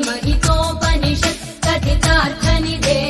महितोपनिषत् कथितार्थनिधे।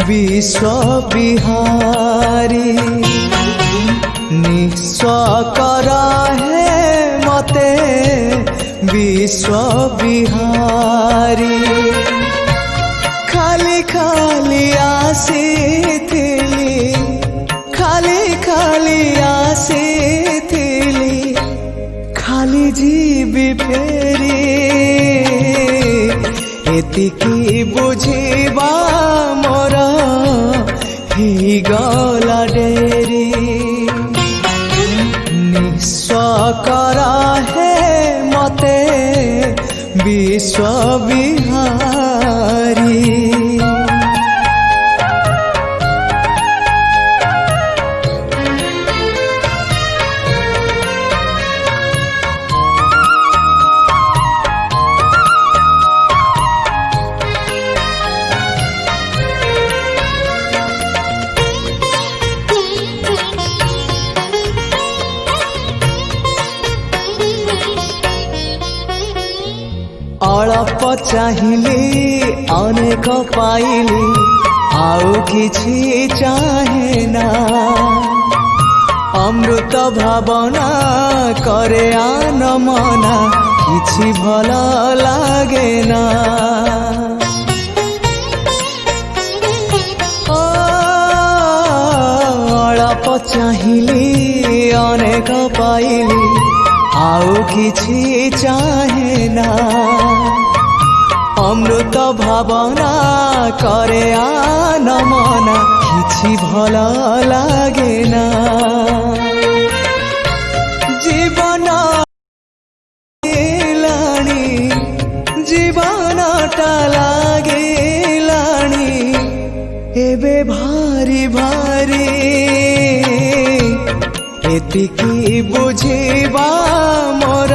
विश्व बिहारी निस्व कर है मते विश्व बिहारी खाली खाली आसीथिली खाली खाली आसीथिली खाली जीवी फेरी एतिकी बुझिबा मोर ही गला डेरी निस्व करा है मते विश्व बिहारी। अल्प चाहिली अनेक पाइली आउ किछि चाहे ना अमृत भावना करे आन मना किछि भल लागे ना अल्प चाहिली अनेक पाइली आउ किछि चाहे ना अमृत भावना करे आन मना किछि भल लागे ना जीवन लाणी जीवनटा लागे लाणी एबे भारी भारी एतिकी बुझिबा मोर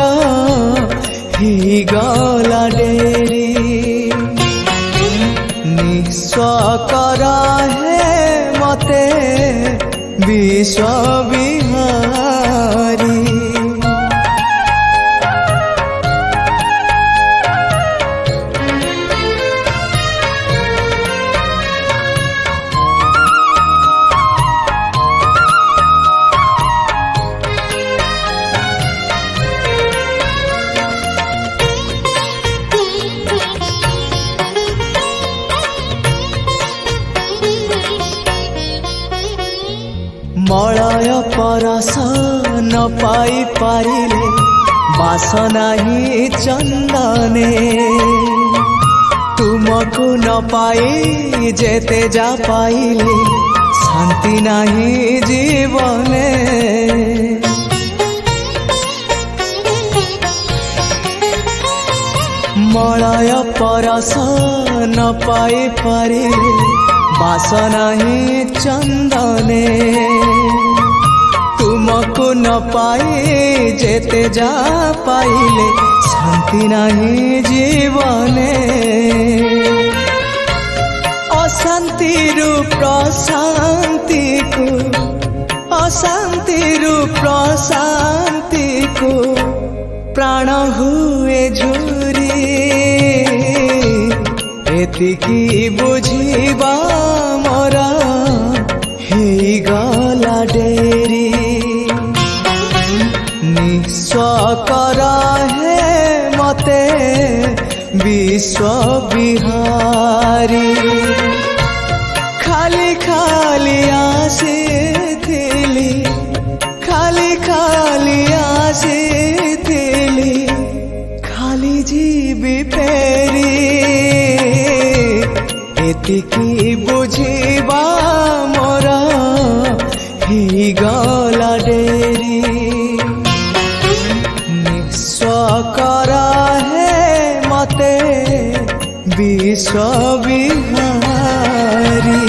गला डेरी निस्व कर हे मते विश्व विहारी मलय परस न पाई पारिले बासना ही चंदने तुमको न पाई जेते जा पाइले शांति नहीं जीवने मलय परस न पाई पारिले बासना ही चंदने तुमको न पाए जेते जा पाइले शांति नहीं जीवने अशांति रूप प्रशांति को अशांति रूप प्रशांति को प्राण हुए झुरी एतिकी बुझिबा मोर गला डेरी निस्व कर हे मते विश्व विहारी खाली खाली आसीथिली खाली खाली आसीथिली खाली जीवी फेरी एतिकी बुझिबा मोर गला डेरी निस्व कर हे मते विश्व विहारी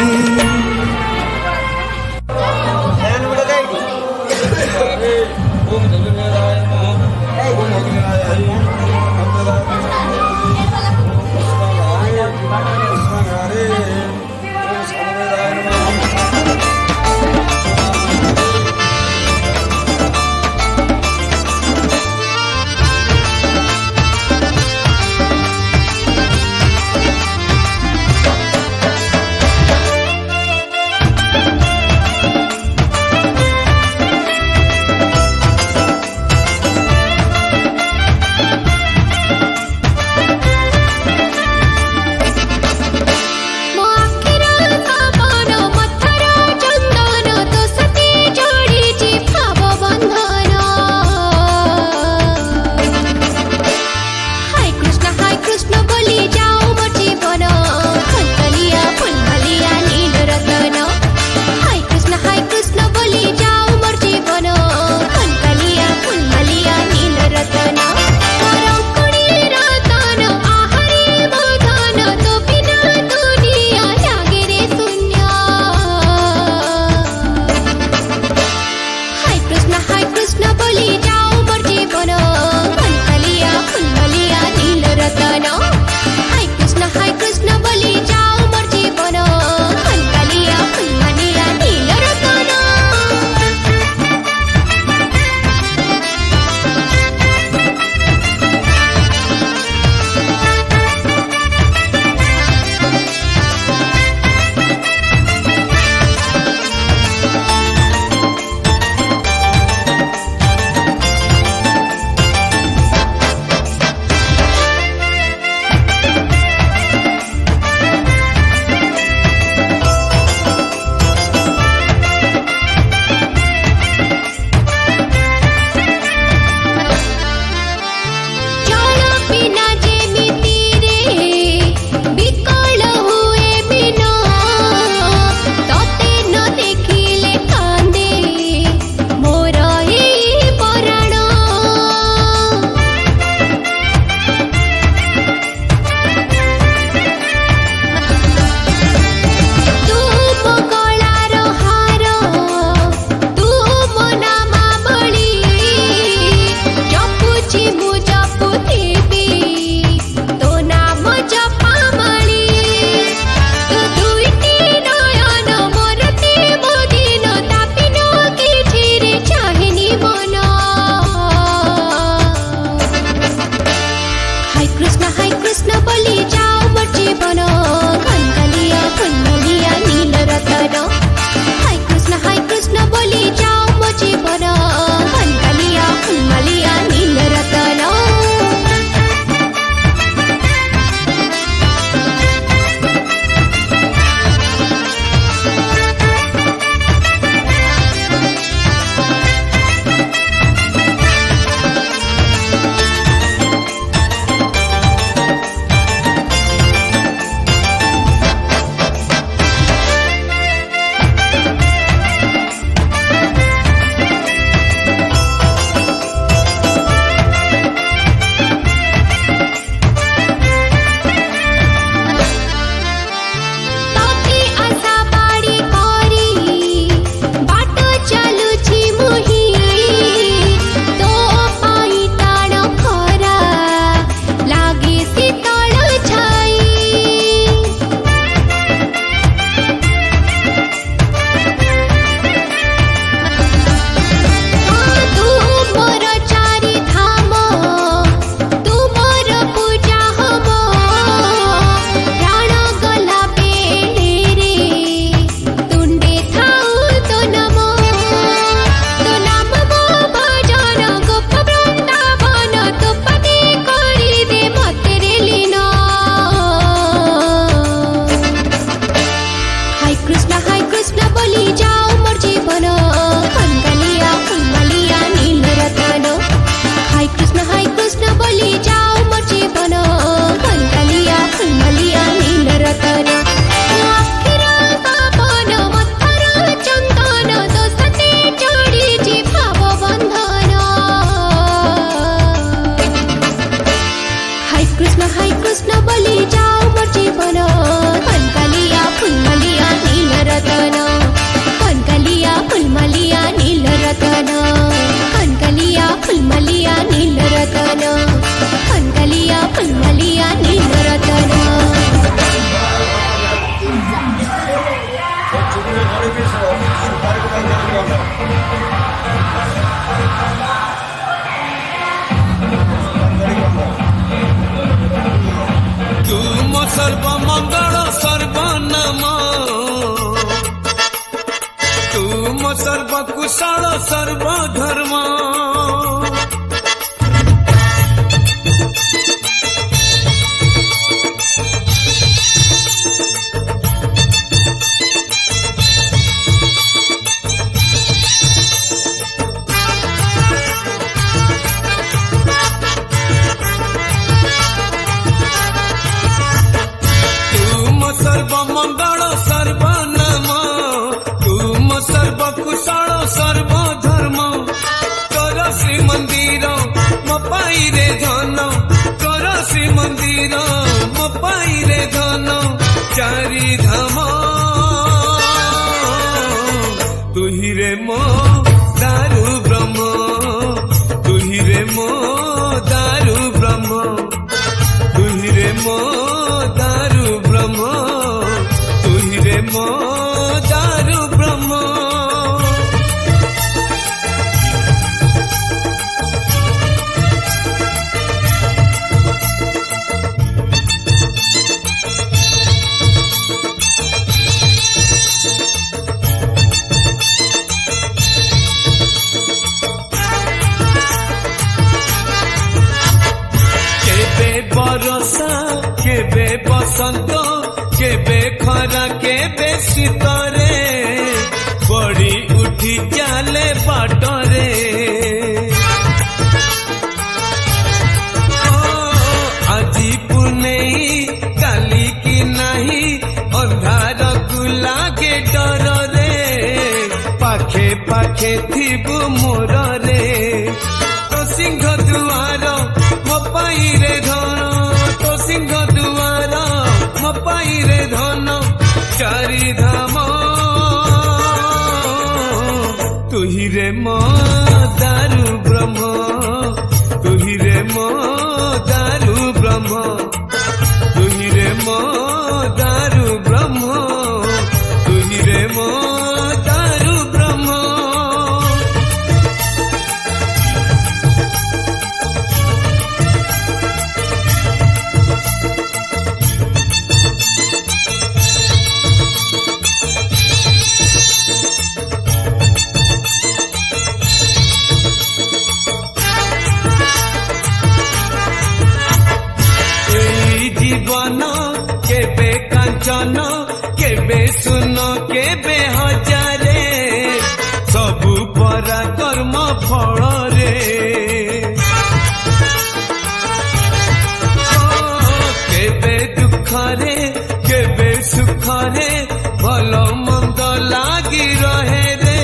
मंगल सर्वनाम तुम सर्वकुशल सर्वधर्म सर्वमंगल सर्वनाम तुम सर्वकुशल सर्वधर्म कर श्री मंदिर मो पाई रे धन कर श्री मंदिर मो पाई रे धन चारि धाम तुहि रे मो दारु ब्रह्म तुहि रे मो दारु ब्रह्म तुहि रे मो दारु ब्रह्म तुहि रे मो दारु ब्रह्म केबे बरसा केबे बसंत केबे खरा केबे शीतरे पड़ी उठी चाले बाटरे আজি पुनेई काली की नहीं अंधार को लागे डर रे पाखे पाखे थिबु मोर रे तो सिंह दुआर मो पाई रे धन तो सिंह दुआर मो पाई रे धन चारि धाम तुहि रे मो दारु ब्रह्म तुहि रे मो दारु ब्रह्म तुहि रे मो दारु ब्रह्म तुहि रे मो दारु ब्रह्म जीवन केबे कांचन केबे सुन केबे हजारे सबु परा कर्म फल रे केबे दुख रे केबे सुख रे भल मंद लागी रहे रे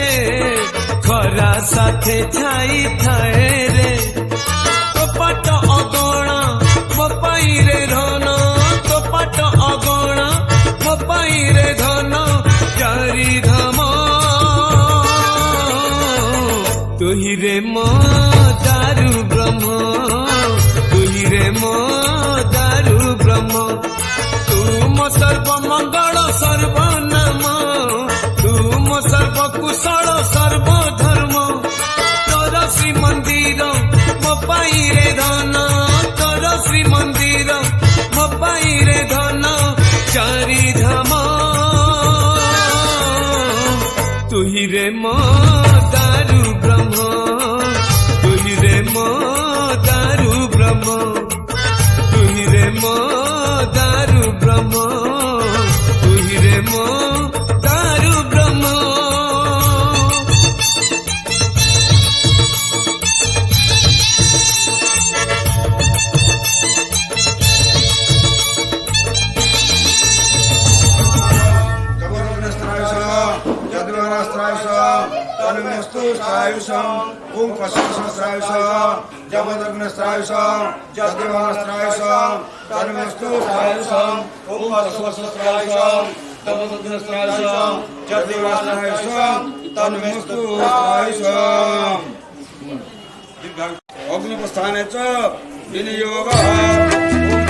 खरा साथे छाई थाए रे कपट अगणा मो पाई रे धन कपट अगणा मो पाई रे धन चारि धाम तुहि रे मो दारु ब्रह्म तुहि रे मो दारु ब्रह्म तुम सर्वमंगल सर्वनाम तुम सर्वकुशल सर्वधर्म तोर श्री मंदिर मो पाई रे धन तोर श्री मंदिर मो पाई रे धन चारि धाम तुहि रे मो दारु ब्रह्म तुहि रे मो दारु ब्रह्म तुहि रे मो दारु ब्रह्म तुहि रे मो दारु ब्रह्म ओम पशुसहस्रायुष जबदग्नस्त्रायुष जद्रवनस्त्रायुष तन्मेस्तु स्त्रायुष ओम पशुसहस्रायुष जबदग्नस्त्रायुष जद्रवनस्त्रायुष तन्मेस्तु स्त्रायुष अग्निपस्थाने च विनियोगः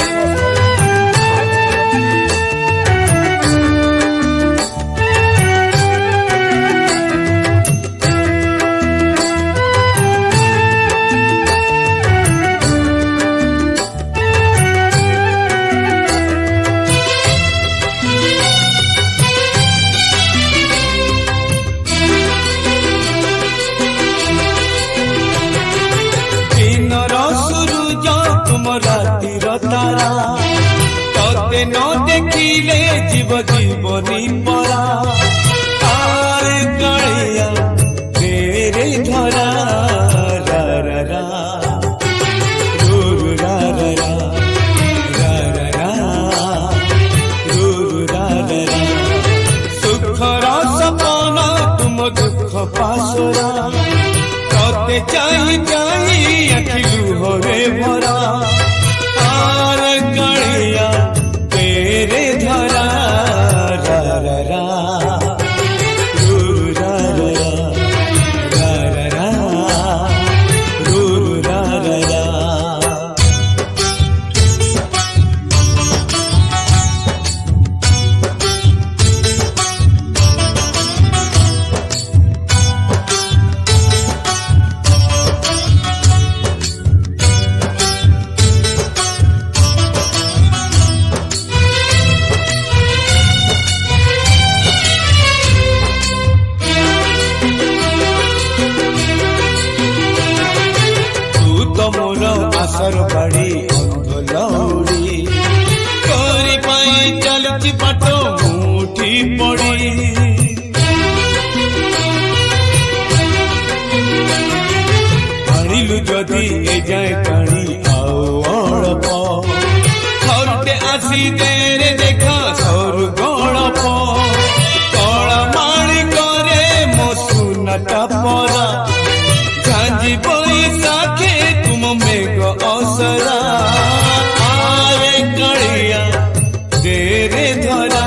असरा तोते चाही चाही अखिलू होरे भरा आर कालिया तेरे धरा रा रा रा रू रा रा रा रा रा रू रा रा रा। आसर बड़ी अंधलौड़ी तोरी पाई चलती बाटो मुठी पड़ी आनिलु जदि ए जाए काणी आओ अड़प थरते आसी देरे देखा सरू गड़प कला माणी करे मो सुनाटा परा झांझी बैसाखे तुम मेघ असरा आरे कालिया तेरे धरा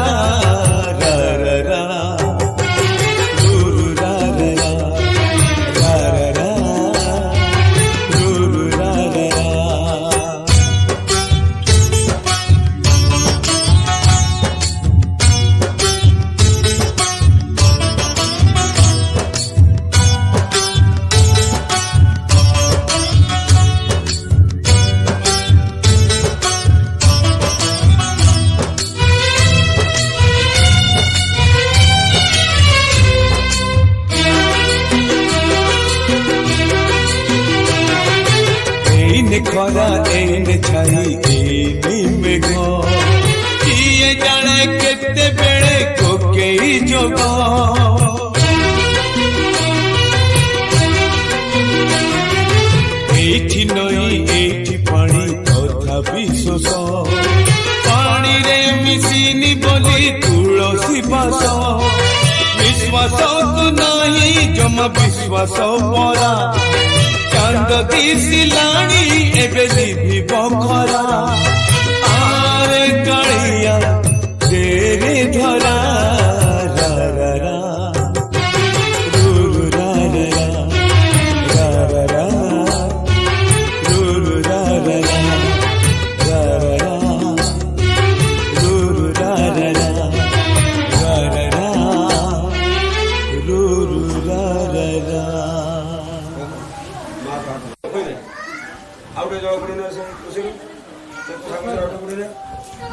रा रा रा रू रा रा रा रा रा रू रा रा रा। खरा एने छाई एने मेघ किए जाने केते बेले कोकेई जोग एठी नई एठी पानी तथापि शोष पानी रे मिसिनी बोली तुलसी बास विश्वास तु नहीं जमा विश्वास परा चांद दिसिलाणी एबे जीवी बखरा आरे कालिया तेरे धरा रा रा रा रू रा रा रा रा रा रू रा रा रा रा रा रू रा रा रा रा रा रू रा रा रा। आउटे जाओ पुढे असे कुशल ते सांगा आउटे पुढे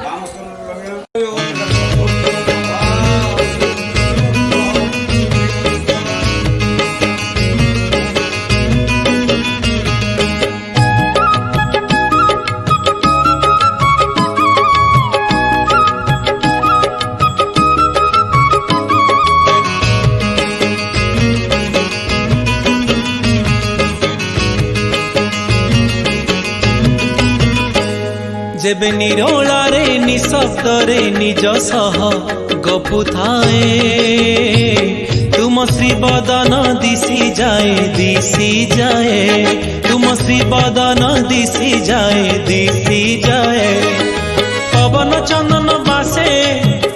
काम असतो लग्न जेबे निरोलारे निशब्दरे निज सह गपुथाए तुम श्री बदन दिशी जाए तुम श्री बदन दिशी जाए पवन चंदन बासे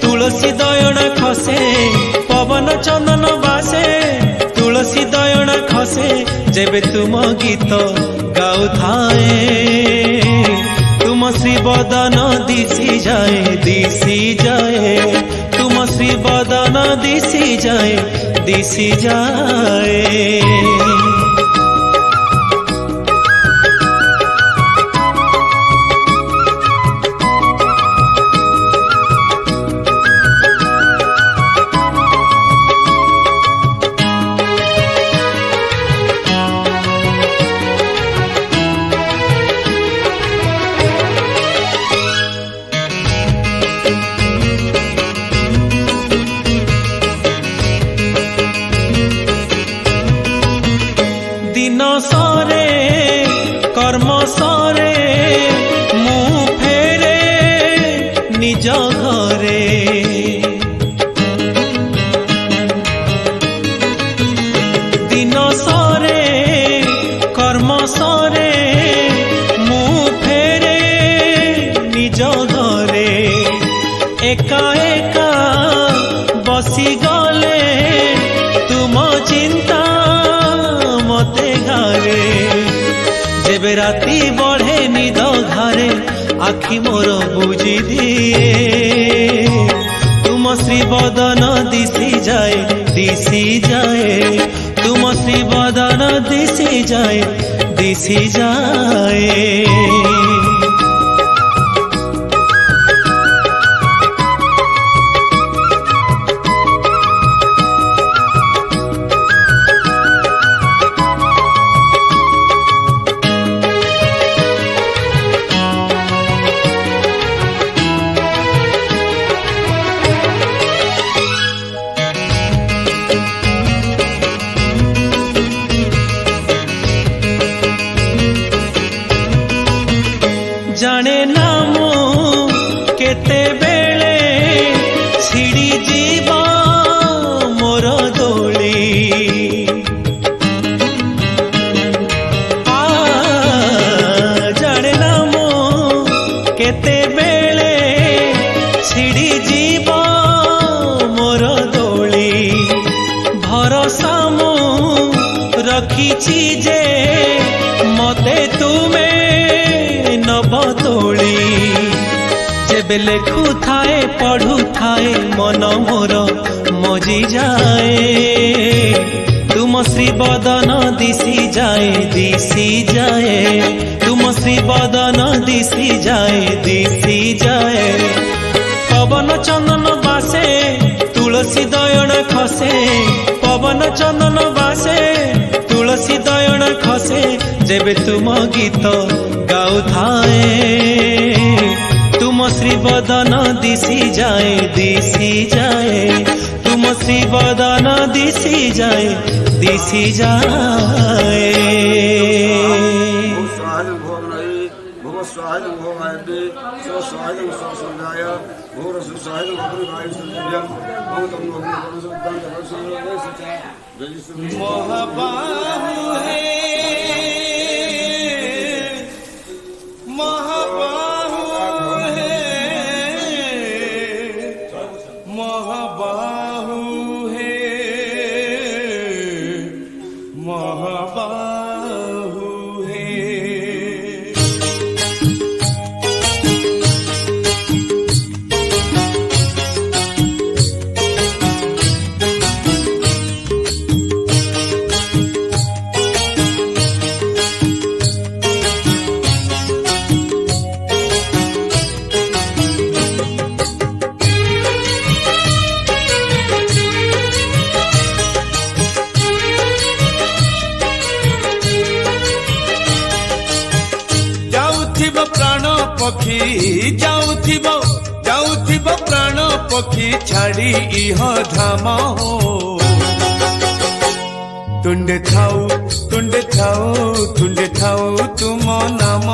तुलसी दयन खसे पवन चंदन बासे तुलसी दयन खसे जेबे तुम गीत गाउथाए तुम श्री बदन दिशी जाए तुम श्री बदन दिशी जाए। दिन सरे कर्म सरे मु फेरे निज घरे अंधारे जेबे राती बढ़े निद घरे आखि मोर बुझी दिए तुम श्री बदन दिशी जाए तुम श्री बदन दिशी जाए जाने ना मो केते बेले छिड़ी जीवा मोर दोली जाने ना मो केते बेले छिड़ी जीवा मोर दोली भरोसा मो रखी जे मते तुमे बतोली जेबे लेखु थाए पढ़ु थाए मन मोर मजी जाए तुम श्री बदन दिशी जाए तुम श्री बदन दिशी जाए पवन चंदन बासे तुलसी दयन खसे पवन चंदन बासे तुलसी दयन खसे जेबे तुम गीत गाऊ थाए तुम श्री बदन दिशी जाए तुम श्री बदन दिशी जाए महाबाहु है महाबाहु है महाबाहु है महाबाहु है प्राण पक्षी जाउथिब प्राण पक्षी छाड़ी इह धाम तुंडे थाऊ तुम नाम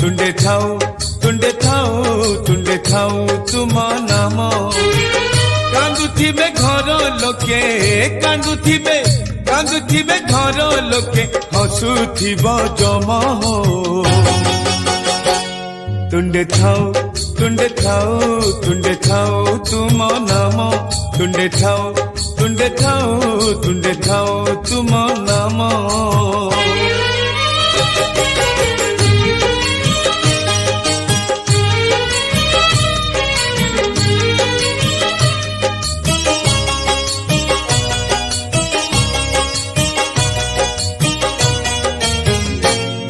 तुंडे थाऊ तुम नाम कांदुथिबे घर लोके कांदुथिबे घर लोके हसुथिब जम तुंडे थाऊ तुम नाम तुंडे थाऊ तुम नाम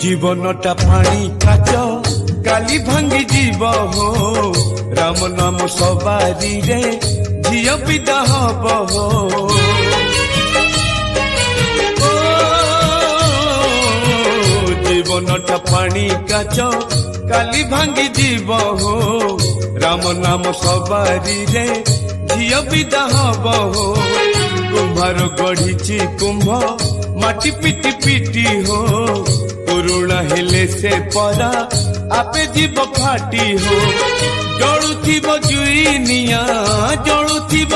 जीवनटा पानी काच काली भांगी जीव हो राम नाम सवारी रे झियो पिता हब हो जीवनटा पानी काच काली भांगी जीव हो राम नाम सवारी रे झियो पिता हब हो कुंभार गढ़ी कुंभ माटी पिटी पिटी हो पुरुणा हेले से परा आपे जीव फाटी हो जलुथिब जुई निया जलुथिब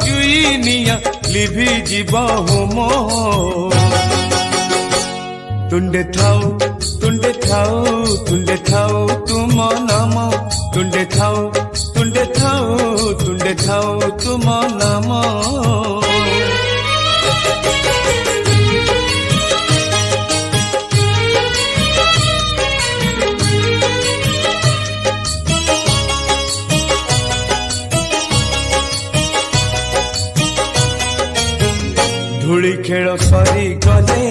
जुई निया लिभि जीव होम तुंडे थाऊ तुम नाम तुंडे थाऊ तुम सरी गले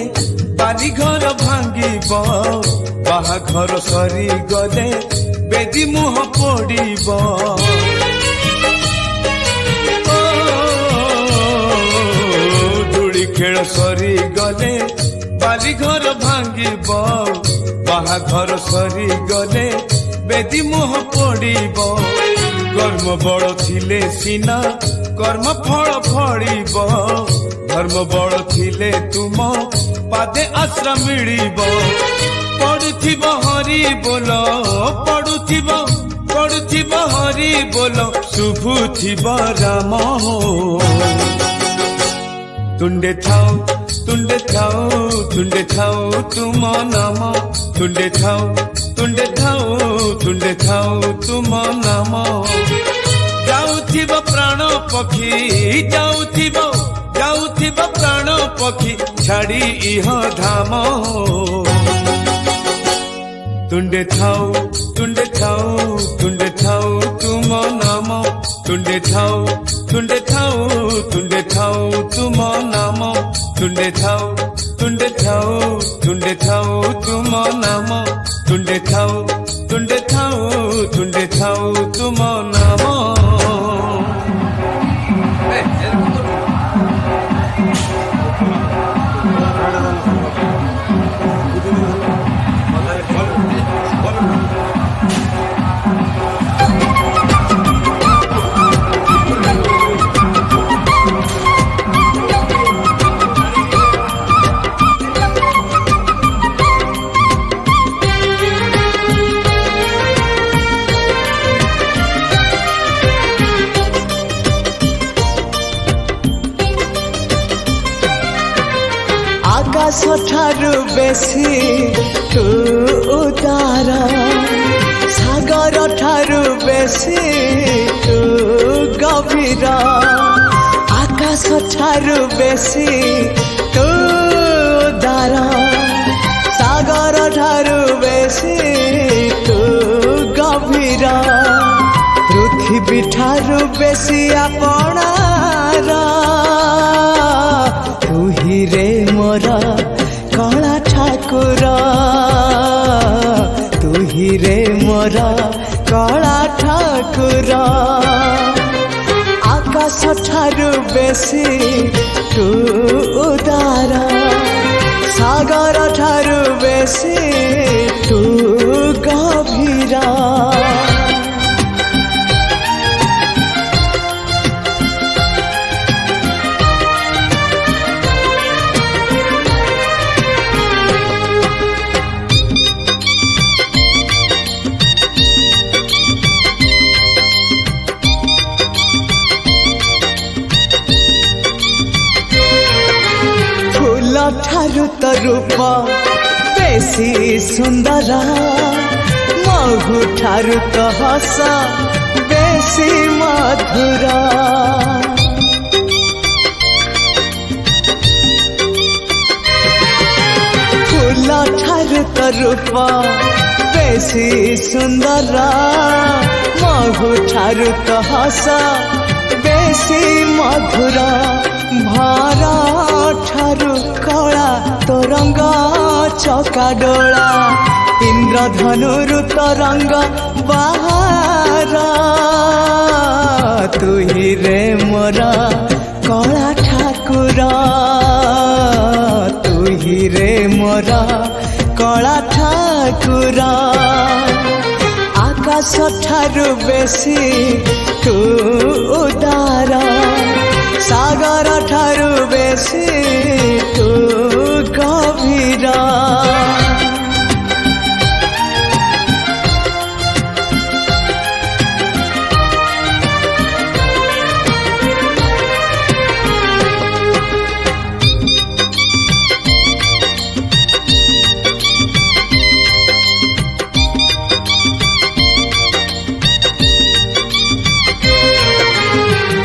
बाली घर भांगिब बाहाघर सरी गले बेदी मुह पड़िब दूली खेल सरी गले बाली घर भांगिब बाहाघर सरी गले बेदी मुह पड़िब कर्म बड़ थिले सिना कर्म फल फड़िब धर्म बड़ थिले तुम पादे आश्रा मिलिब पड़ुथिब हरि बोल पड़ुथिब हरि बोल शुभुथिब राम तुंडे थाओ तुम नाम तुंडे थाओ तुम नाम जाउथिब प्राण पक्षी जाउथिब प्राण पक्षी छाड़ी इह धाम तुंडे थाओ तुम नाम तुंडे थाओ तुम नाम तुंडे थाओ तुम नाम तुंडे थाओ तुम नाम आकाश ठारू बेसी तू उदार सागर ठारू बेसी तू गभीर आकाश ठारू बेसी तू उदार सागर ठारू बेसी तू गभीर पृथ्वी ठारू बेसी आपणार तू ही रे मोर कला ठाकुर तू ही रे मोर कला ठाकुर आकाश ठारू बेसी तू उदार सागर ठारू बेसी तू गभीर ठारू तो रूप बेसी सुंदर महु ठारू तो हस बेसी मधुर फूल ठारू तो रूप बेसी सुंदर महु ठारू तो हस बेसी मधुर भर ठारू कला तरंग चका डोला इंद्रधनुरु तरंग बाहर तू ही रे मोर कला ठाकुर तू ही रे मोर कला ठाकुर आकाश ठारू बेसी तू उदार सागर ठारू बेसी तू गभीर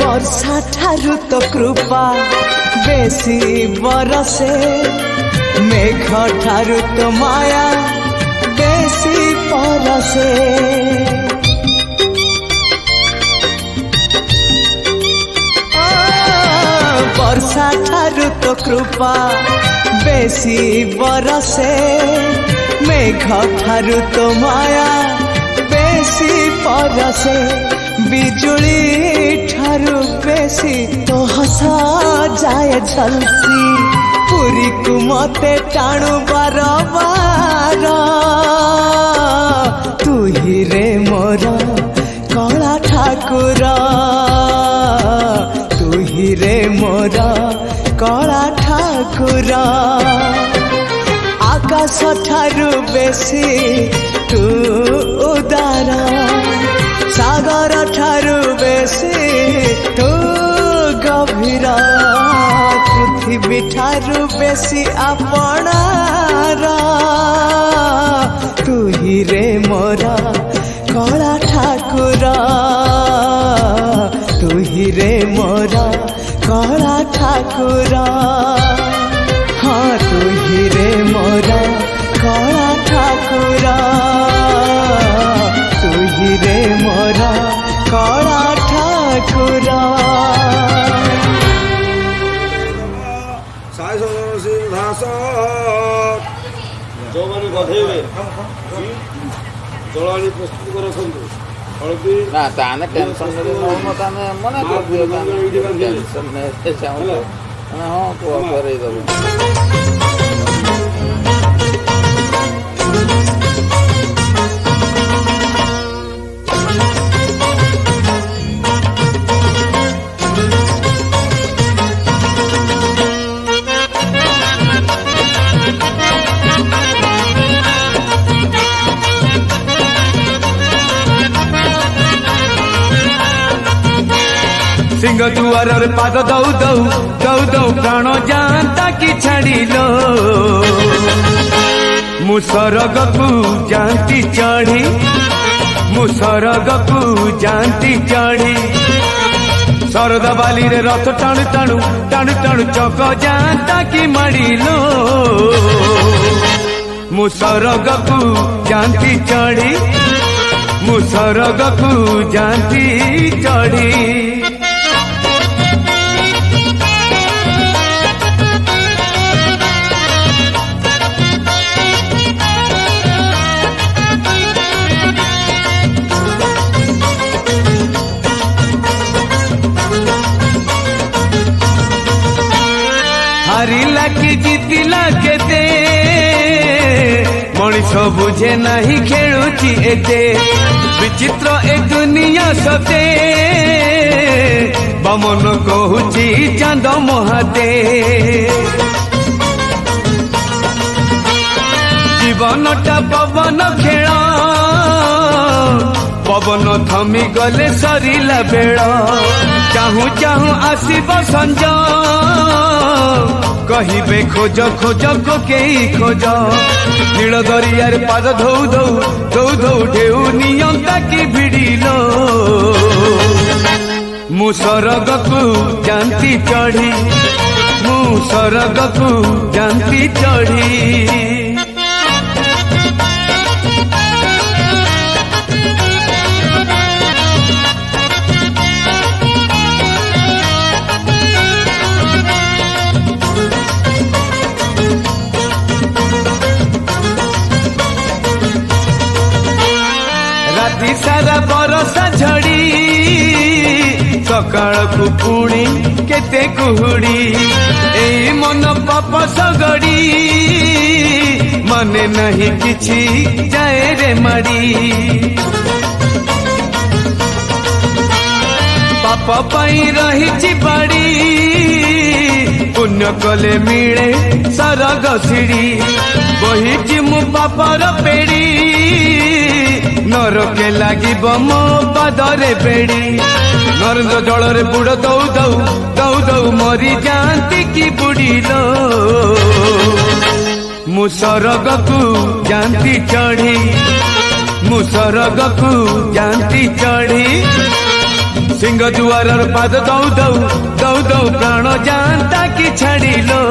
वर्षा ठारू तो कृपा बेसी बरसे मेघ ठारू तो माया बेसी परसे वर्षा ठारू तो कृपा बेसी बरसे मेघ ठारू तो माया बेसी परसे बिजुली ठारू बेसी तो हसा जाए झलसी पुरी को मते टाणु बार बार तू ही रे मोर कला ठाकुर तू ही रे मोर कला ठाकुर आकाश ठारू बेसी तू उदार सागर ठारू बेसी तू गभीर पृथ्वी ठारू बेसी आपणार तू ही रे मोर कला ठाकुर तू ही रे मोर कला ठाकुर हाँ तू ही रे मोर कला ठाकुर तू ही रे मोर कला ठाकुर ଯୋଉମାନେ ଗଧେଇବେ ଜଳାଣି ପ୍ରସ୍ତୁତ କରନ୍ତୁ ହଳଦୀ ନା ତାନେ ଟେନସନ୍ ନେଉନ ତାନେ ମନା କରିଦିଅ ଟେନସନ୍ ନେଇ ଚାହୁଁଛ ମାନେ ହଁ କୁହ କରେଇଦେବୁ सिंह दुआर पाद दौ दौ दौ दौ प्राण जानता कि छाड़िलो मु सरग को जानती चढ़ी मु सरग को जानती चढ़ी शरद बाली रे रथ टाणु टाणु टाणु टाणु चक जानता कि माड़िलो मु सरग को जानती चढ़ी मु सरग को जानती चढ़ी हारिला कि जीतिला केते मनीष बुझे नहीं खेलुची एते विचित्र ए दुनिया सते बमन कहूची चांद महाते जीवनटा पवन खेल पवन थमी गले सरिला बेल चाहू चाहू आसीब संज कहिबे खोज खोज कोकेई खोज नील दरियार पाद धौ धौ धौ धौ ढेउ नियंता की भिड़िलो मु सरग को जानती चढ़ी मु सरग को जानती चढ़ी सारा बरसा झड़ी सकाळ को पुणी केते कुहुड़ी एई मन पाप सगड़ी मने नहीं किछि जाए रे माड़ी पाप पाई रही बाड़ी पुण्य कले मिले सरग सिड़ी बही मु पापर पेड़ी नरके लागिब मो पादरे बेड़ी नरेन्द्र जल बुड़ दौ दौ दौ दौ मरी जानती कि बुड़िलो मु सरग को जानती चढ़ी मु सरग को जानती चढ़ी सिंह दुआर पाद दौ दौ दौ दौ प्राण जानता कि छाड़िलो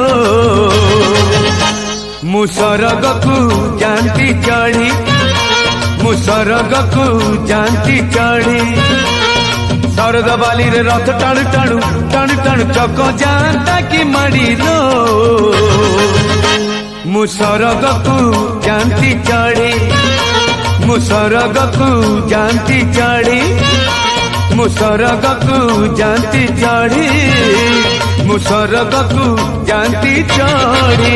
मु सरग को जानती चढ़ी मु सरग को जानती चढ़ी दरद बाली रे रथ टाणु टाणु टाणु टाणु चक जाता कि माड़ीलो मु सरगकु जानती चढ़ी मु सरगकु जानती चढ़ी मु सरगकु जानती चढ़ी मु सरगकु जानती चढ़ी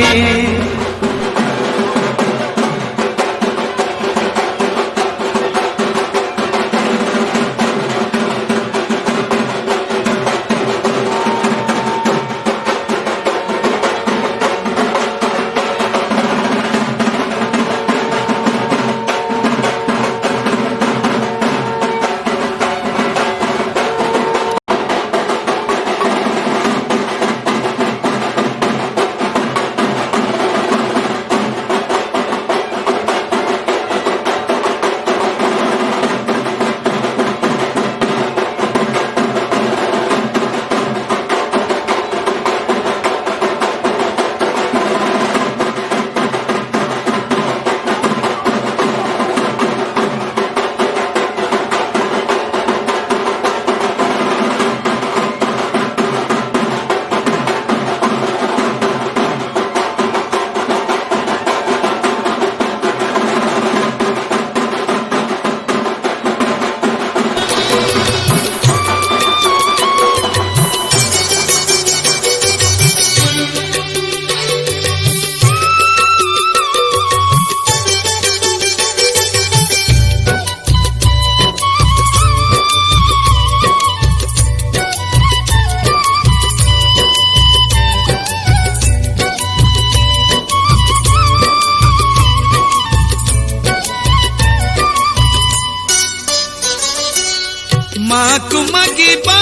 माँ को मागिबा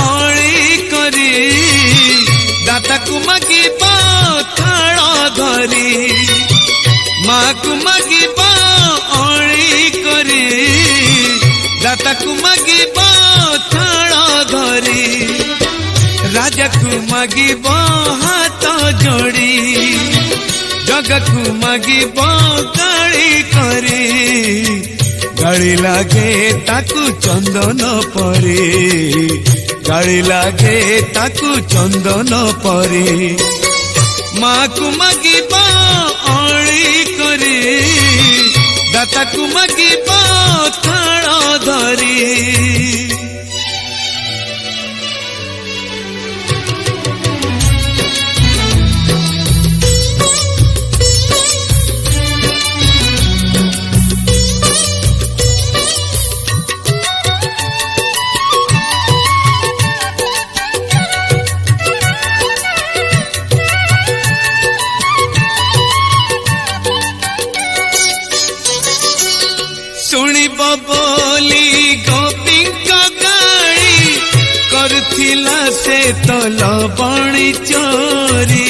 अड़ी करी दाता को मागिबा थाल धरी माँ को मागिबा अड़ी करी दाता को मागिबा थाल धरी राजा को मागिबा हाथ जोड़ी जग को मागिबा गाड़ी करी गाड़ी लागे ताकू चंदन परे गाड़ी लागे ताकू चंदन परे माँ को मागिबा अड़ी करे दाता को मागिबा थाल धरी शुणिब बोली गोपीଙ୍କ गाड़ी करथिला से तो लवणी चोरी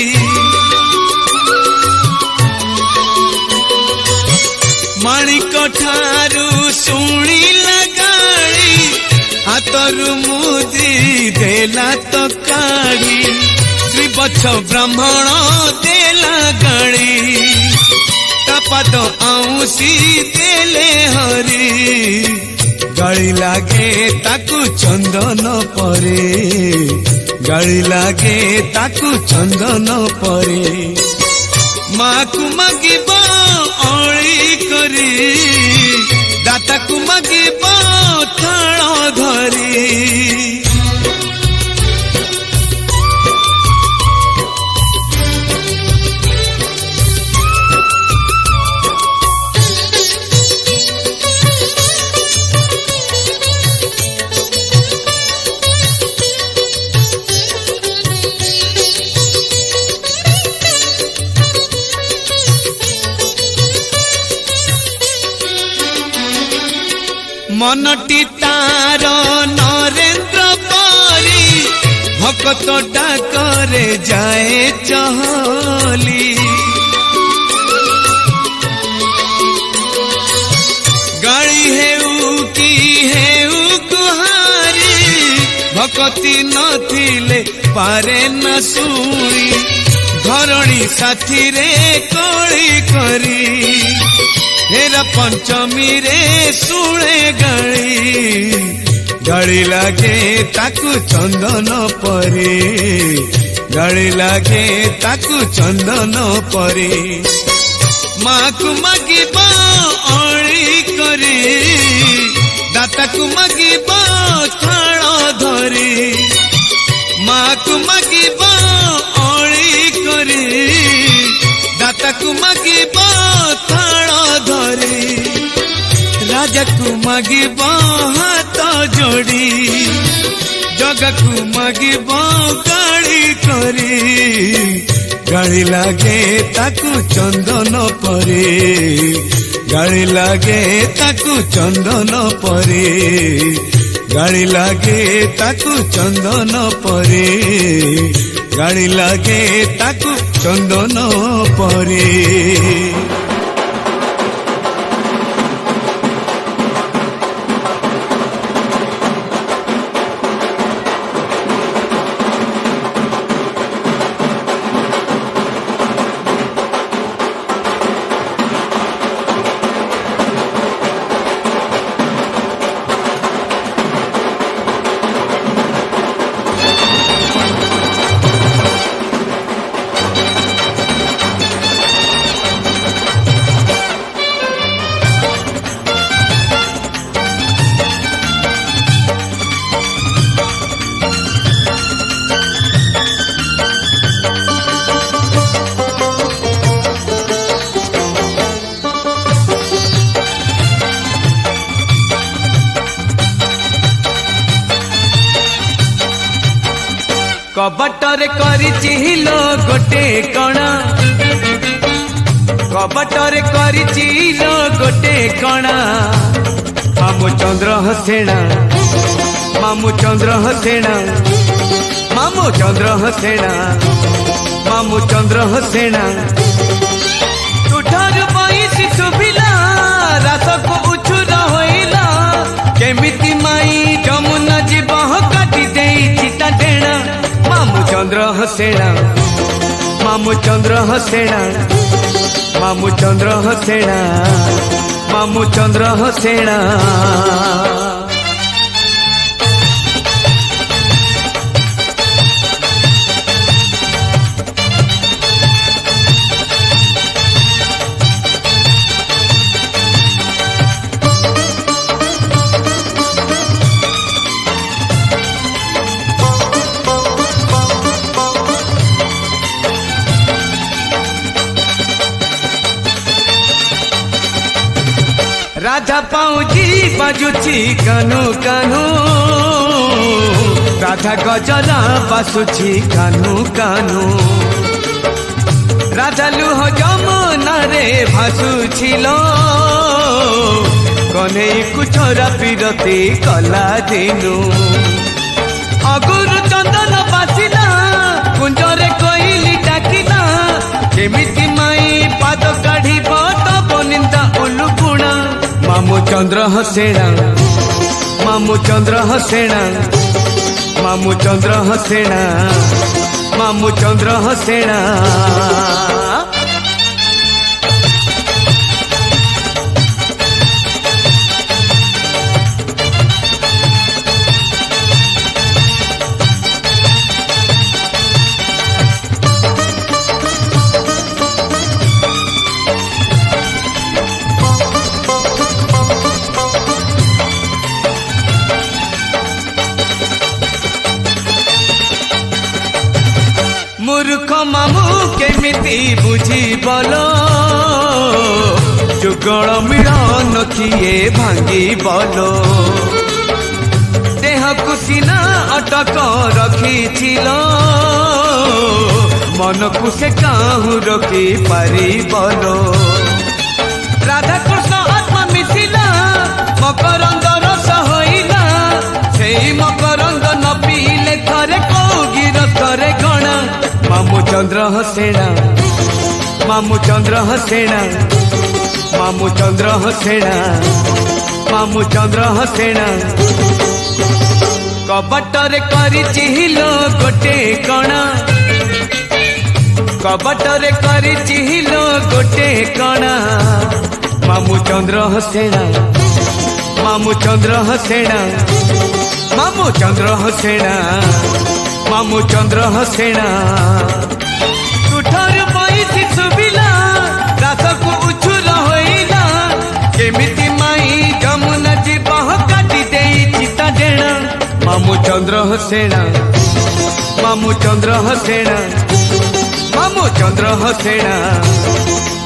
माणिक ठारू शुणिला गाड़ी हाथरू मुदी देला तो काढ़ी श्री बच्छ ब्राह्मण देला गाड़ी पद आऊसी देले हरी गाड़ी लागे ताकू चंदन परे गाड़ी लागे ताकू चंदन परे माँ को मागिबा अड़ी करी दाता को मागिबा थाल धरी मनटी तार नरेंद्र परी भक्त डाकरे जाए चहली गाड़ी हेउ की हेउ गुहारी भक्ति नथिले पारे न शुणी धरणी साथी रे कली करी हेरा पंचमी रे शुणे गाड़ी गाड़ी लागे ताकू चंदन परे गाड़ी लागे ताकू चंदन परे माँ को मागिब अड़ी करे दाता को मागिब थाल धरे माँ को मागिब अड़ी करे दाता को मागिब थाल धरे राजा को मागिब हाथ जोड़ी जगा को मागिब गाड़ी करे गाड़ी लागे ताकू चंदन परे गाड़ी लागे ताकू चंदन परे गाड़ी लागे ताकू चंदन परे गाड़ी लागे ताकू चंदन परे कबटर करिचिलो गोटे कणा कबटर करिचिलो गोटे कणा मामू चंद्र हसेना मामू चंद्र हसेना मामू चंद्र हसेना मामू चंद्र हसेना तुठार बयसी सुभिला रात को उछुर होइला केमिति माई जमुना जीवह काटी देई चिता डेणा मामू चंद्र हसेना मामू चंद्र हसेना मामू चंद्र हसेना मामू चंद्र हसेना राधा पाऊजी बाजुची कानू कानू राधा गजरा बासुची कानू कानू राधा लुह जमुना रे भासुछिलो कन्हई कुछरा पिरती कला दिनु अगुरु चंदन बासिला कुंजरे कोइली डाकिला केमिति माई पाद काढ़ी बत बनिंदा उलुपुणा मामू चंद्र हसेना मामू चंद्र हसेना मामू चंद्र हसेना मामू चंद्र हसेना मूर्ख मामू केमिति बुझी बोलो जुगल मिलन किए भांगी बोलो देह कुसिना अटक रखी मन को से काहू रखी पारी बोलो राधा कृष्ण आत्मा मिथिला मकरंद रस होइला सेई मकरंद न पीले थरे कोगिर थरे गणा मामू चंद्र हसेना मामू चंद्र हसेना मामू चंद्र हसेना मामू चंद्र हसेना कबटर करिचिलो गोटे कणा कबटर करिचिलो गोटे कणा मामू चंद्र हसेना मामू चंद्र हसेना मामू चंद्र हसेना मामू चंद्र हसेना तुठर पैसी सुबिला रासकु उछुर होइला केमिति माई जमुना जीवह काटी देई चिता डेणा मामू चंद्र हसेना मामू चंद्र हसेना मामू चंद्र हसेना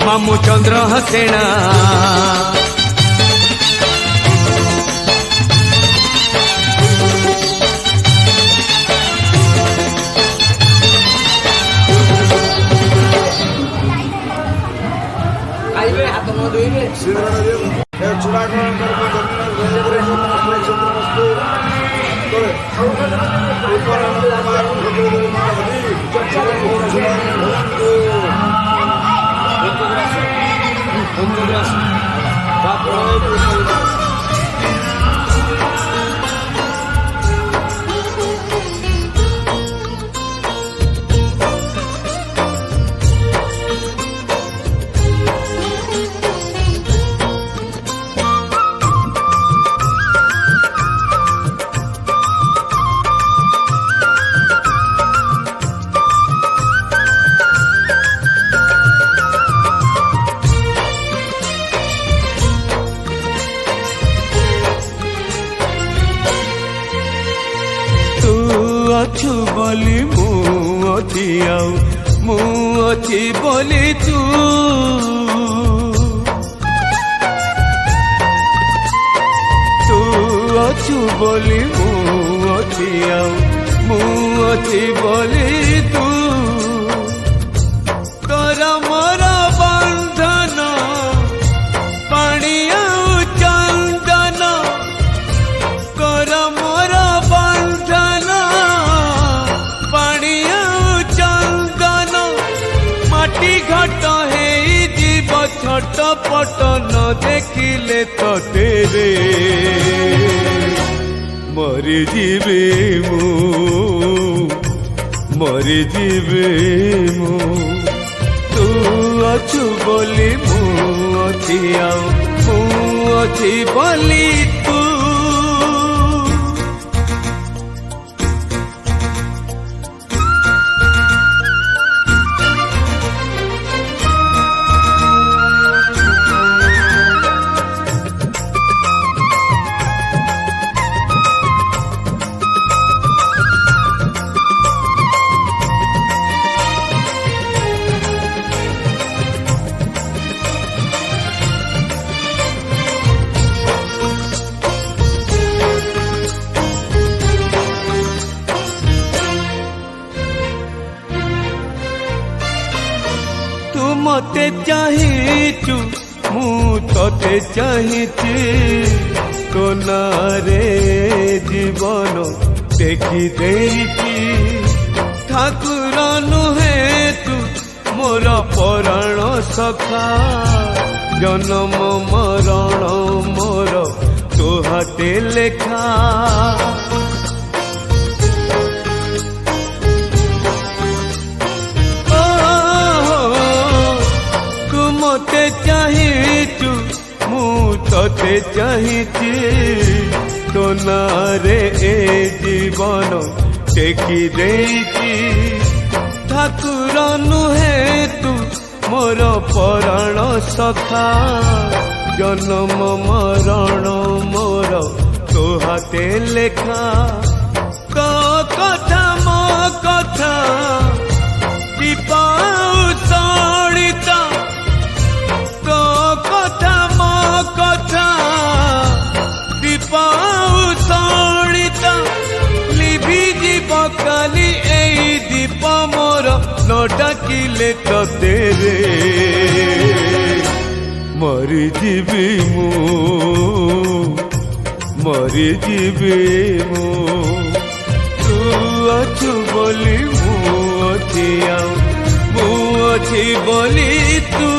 मामू चंद्र हसेना अछु बोली मुझी आउ मुझी बोली तू तू अछु बोली मुझी आउ मुझी बोली तू तोरा मोरा बंधन पानी आउ चंदन तोरा मोरा बंधन घट है जीव छट पट न देखिले तो तेरे मरी जीवे मरी जीवे तू अछु बोली मु अच्छी आउ मु अच्छी बोली तू मते चाहिचु मु तोते चाहिची कोनारे जीवन देखी देइची ठाकुर नुहे तू मोर पराण सखा जन्म मरण मोर तो हाथे लेखा मते चाहिचु मु तोते चाहिची तो नारे ए जीवन टेकी देइची ठाकुर नुहे तू मोर पराण सखा जन्म मरण मोर तो हाथे लेखा तो कथा मो कथा दीपाउ सड़िता तो कथा मो कथा दीपाउ सड़िता लिभि जीव काली एई दीप मोर न डाकिले तो तेरे मरी जीवी मु मरी जीवी मु तू अछु बोली मु अच्छी आउ मु अच्छी बोली तू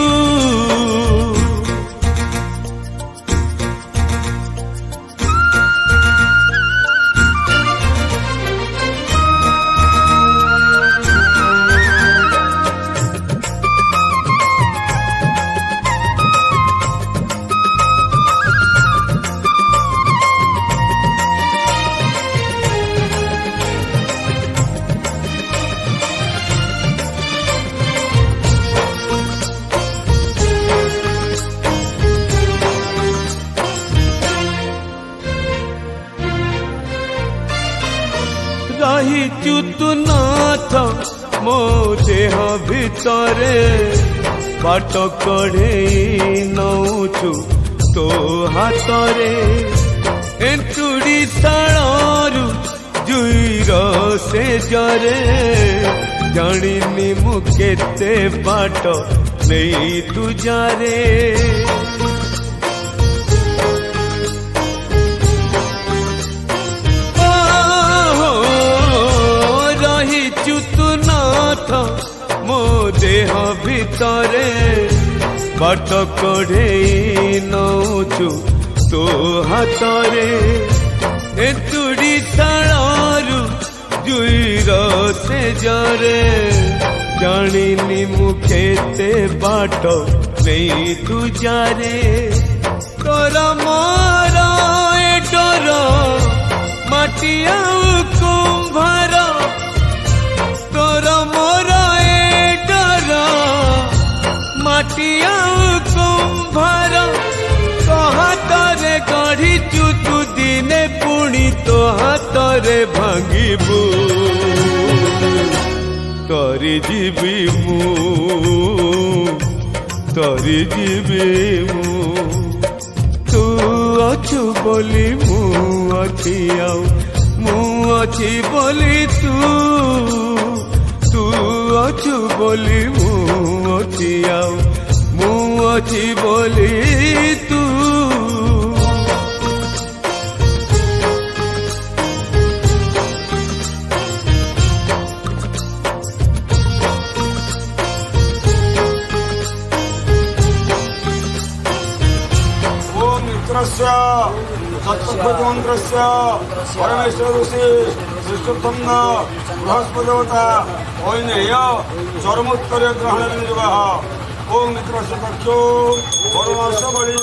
ভিতরে বাট কঢ়েই নৌଛୁ তো হাতরে এନ୍ତୁଡ଼ି ଶାଳରୁ ଜୁଇର ସେ ଜରେ ଜାଣିନି ମୁଁ କେତେ ବାଟ ନେଇ ତୁ ଯାରେ ରହିଛୁ ତୁ ନାଥ ମୋ ଦେହ ଭିତରେ ବାଟ କଢ଼େଇ ନଉଛୁ ତୋ ହାତରେ ଏନ୍ତୁଡ଼ି ଶାଳରୁ ଜୁଇର ସେ ଜରେ ଜାଣିନି ମୁଁ କେତେ ବାଟ ନେଇ ତୁ ଯାରେ ତୋର ମୋର ଏ ଡର ମାଟି ଆଉ କୁମ୍ଭାର ତୋର ମୋର ଏ ଡର ମାଟି ଆଉ କୁମ୍ଭାର ତୋ ହାତରେ ଗଢ଼ିଛୁ ତୁ ଦିନେ ପୁଣି ତୋ ହାତରେ ଭାଙ୍ଗିବୁ ତରି ଯିବି ମୁଁ ତୁ ଅଛୁ ବୋଲି ମୁଁ ଅଛି ଆଉ ମୁଁ ଅଛି ବୋଲି ତୁ ଅଛୁ ବୋଲି ମୁଁ ଅଛି ଆଉ ମୁଁ ଅଛି ବୋଲି ତୁ सत्सुखमंत्र परमेश्वर ऋषि श्रेष्ठोत्तम बृहस्पतिदेवता ऐनेय चरमोत्तर ग्रहण विनियोग ओम मित्र दक्षो परमाश बलि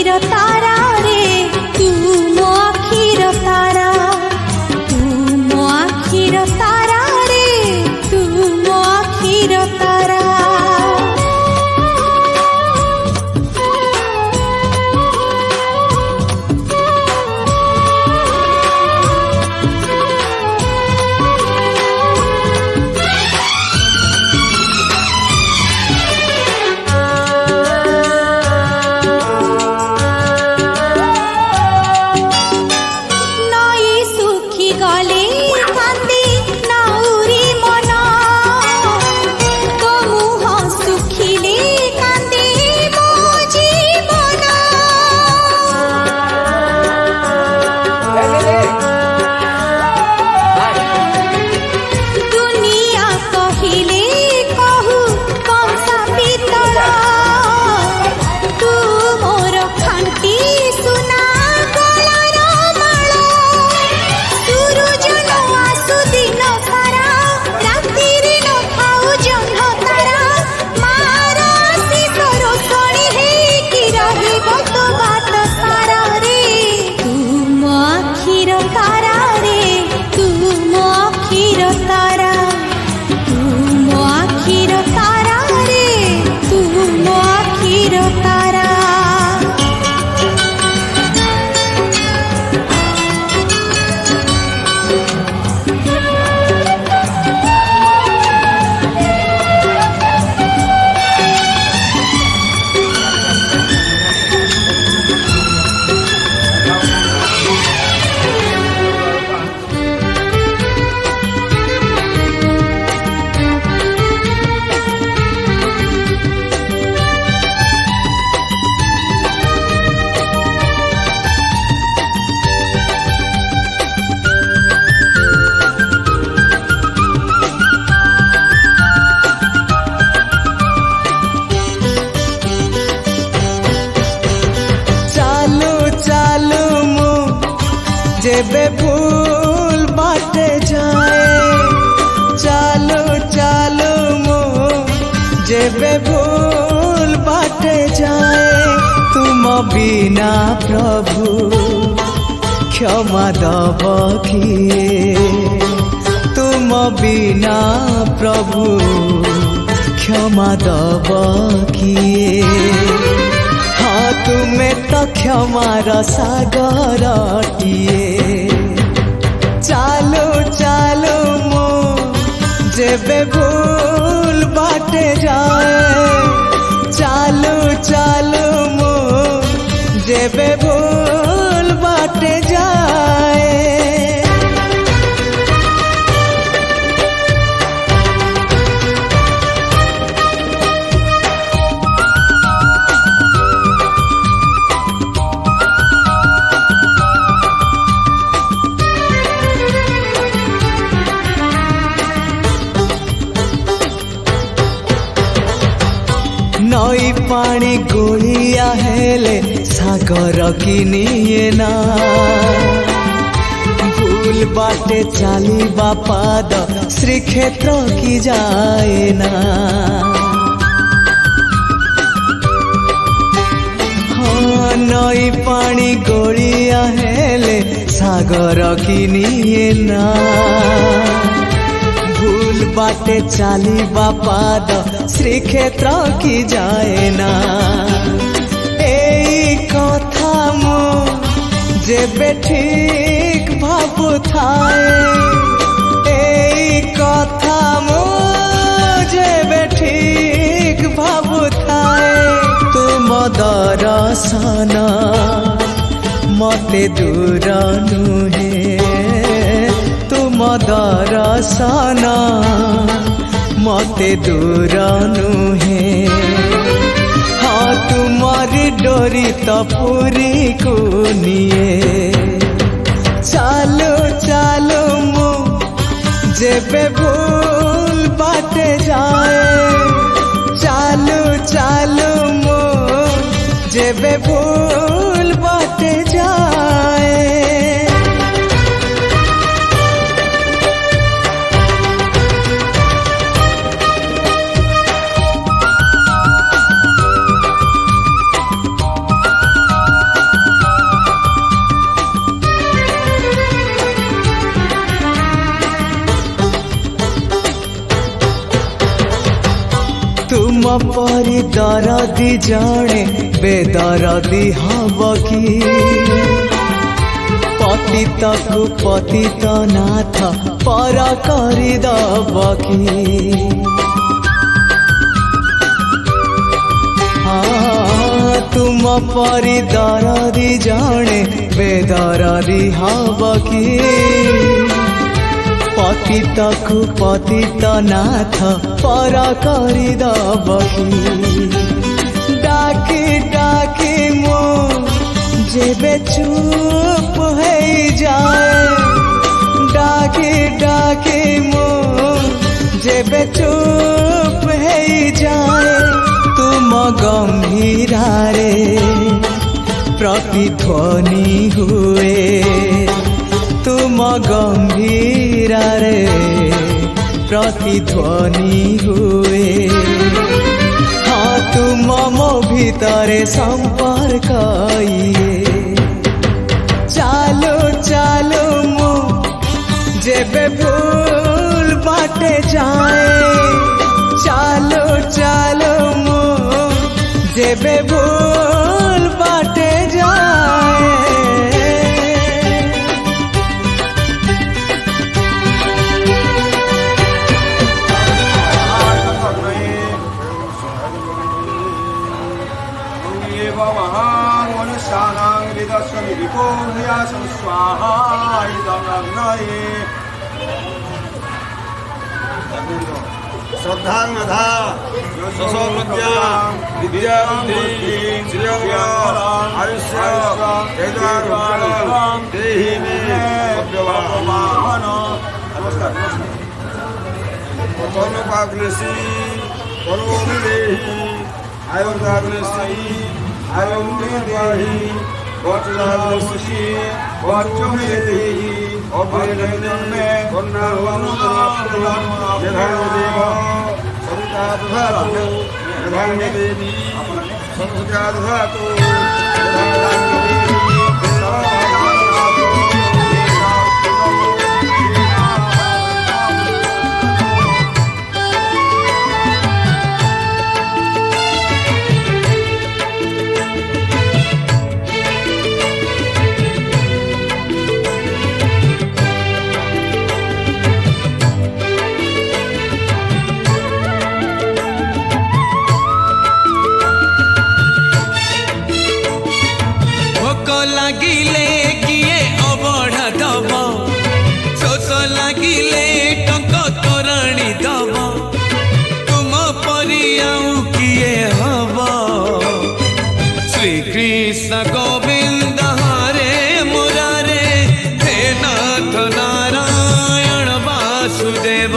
आखिर तारा रे तू मो आखिर तारा तू मो आखिर तारा रे तू मो आखिर तारा जेबे भूल बाटे जाए चालो चालो मो जेबे भूल बाटे जाए तुम बिना प्रभु क्षमा दब किए तुम बिना प्रभु क्षमा दब किए हाँ तुम्हें तो क्षमार सागरटिए चालो चालो मो जेबे भूल बाटे जाए चालो चालो मो जेबे भूल बाटे जाए नई पानी गोलिया हेले सागर किनिए ना भूल बाटे चाली बापाद श्रीक्षेत्र की जाए ना हाँ नई पानी गोलिया हेले सागर किनिए ना भूल बाटे चाली बापाद श्रीक्षेत्र की जाए ना एई कथा मो जेबे ठीक भाबु थाए एई कथा मो जेबे ठीक भाबु थाए तुम दर्शन मते दूर नुहे तुम दर्शन मते दूर नुहे हाँ तुम्हारी डोरी तो पूरी को निये चालो चालो मो जेबे भूल बाटे जाए चालो चालो मो जेबे भूल बाटे जाए परी दरदी जणे बेदरदी हब कि पतितकु पतित नाथ पर करदब कि तुम परी दरदी जणे बेदरदी हब कि पतितकु पतित नाथ पर करदब कि डाकी डाकी मो जेबे चुप है जाए डाकी डाकी मो जेबे चुप है जाए तुम गंभीरा रे प्रतिध्वनि हुए तुम गंभीरा रे प्रतिध्वनि हुए हाँ तुम मो भितरे संपर्क चालो चालो मो जेबे भूल बाटे जाए चालो चालो मो जेबे भूल बाटे जाए महान मनुष्यानां हृदस्वमि विकोह्या स्वाहा इदमग्नये श्रद्धा मधा ससोप्रज्ञा विद्या बुद्धि श्रियं आयुष्य वेदारोग्यं देहि मे भव्यवाहन नमस्कार पतनुपाग्नेसि करोमि देहि आयुर्दाग्नेसि आयुर्देहि वचनाग्नेसि वचमेहि अभयनमे कन्नावनुदेव संतादधातु प्रधानदेवी संतादधातु लागिले किए अबढ़ा दब शोष लागिले टंक तोरणी दब तुम परी आउ किए हब श्रीकृष्ण गोविंद हरे मुरारे हे नाथ नारायण वासुदेव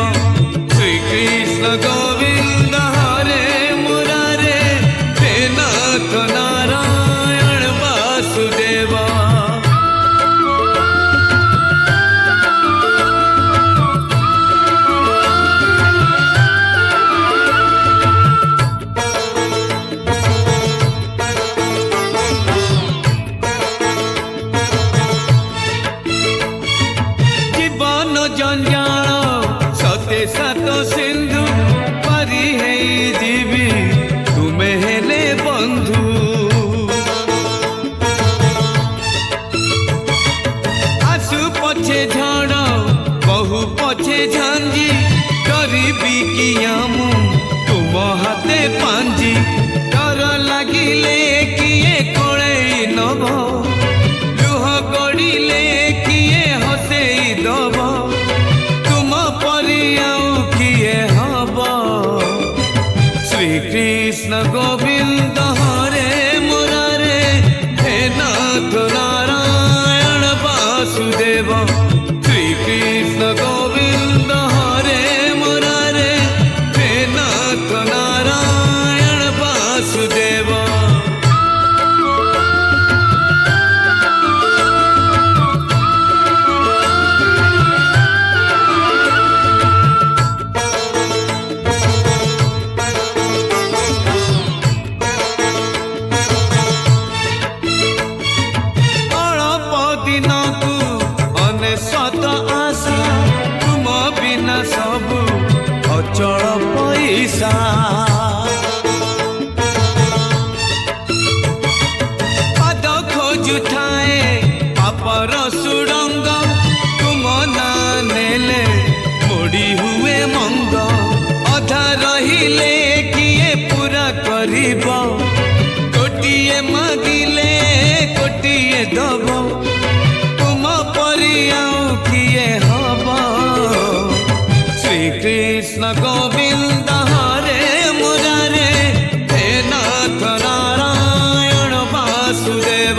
श्रीकृष्ण गोविंद हरे मुरारे हे नाथ नारायण वासुदेव जीवन जंजाल सते सात सिंधु पारी है जीवी तुमे हेले बंधु आसु पछे झड़ बहु पछे झांझी गरीबी किया मु तुम हाथे पांजी डर लागिले किए कोड़े नभ लुह गड़िले किए हसेई दब तुम परी आउ किए हब श्रीकृष्ण गोविंद हरे मुरारे हे नाथ नारायण वासुदेव श्रीकृष्ण गोविंद हरे मुरारे हे नाथ नारायण वासुदेव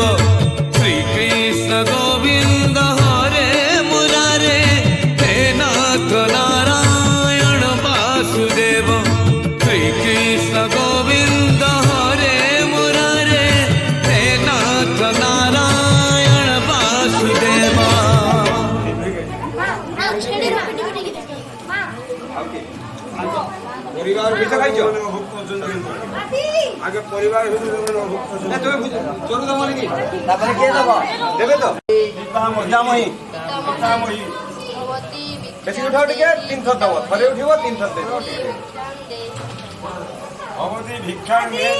वासुदेव श्री कृष्ण गोविंद हरे मुरारे हे नाथ नारायण वासुदेव श्री कृष्ण गोविंद हरे मुरारे हे नाथ नारायण वासुदेव। ପରିବାର ଭିତରେ ଖାଇଛ ଆଗେ ପରିବାର ତାପରେ କିଏ ଦବ ଦେବେ ତ ପିତାମହୀ ବେଶୀ ଉଠାଅ ଟିକେ 3 ଥର ଦବ ଥରେ ଉଠିବ 3 ଥର ଦେବ ଭଗବତୀ ଭିକ୍ଷା ନିଏ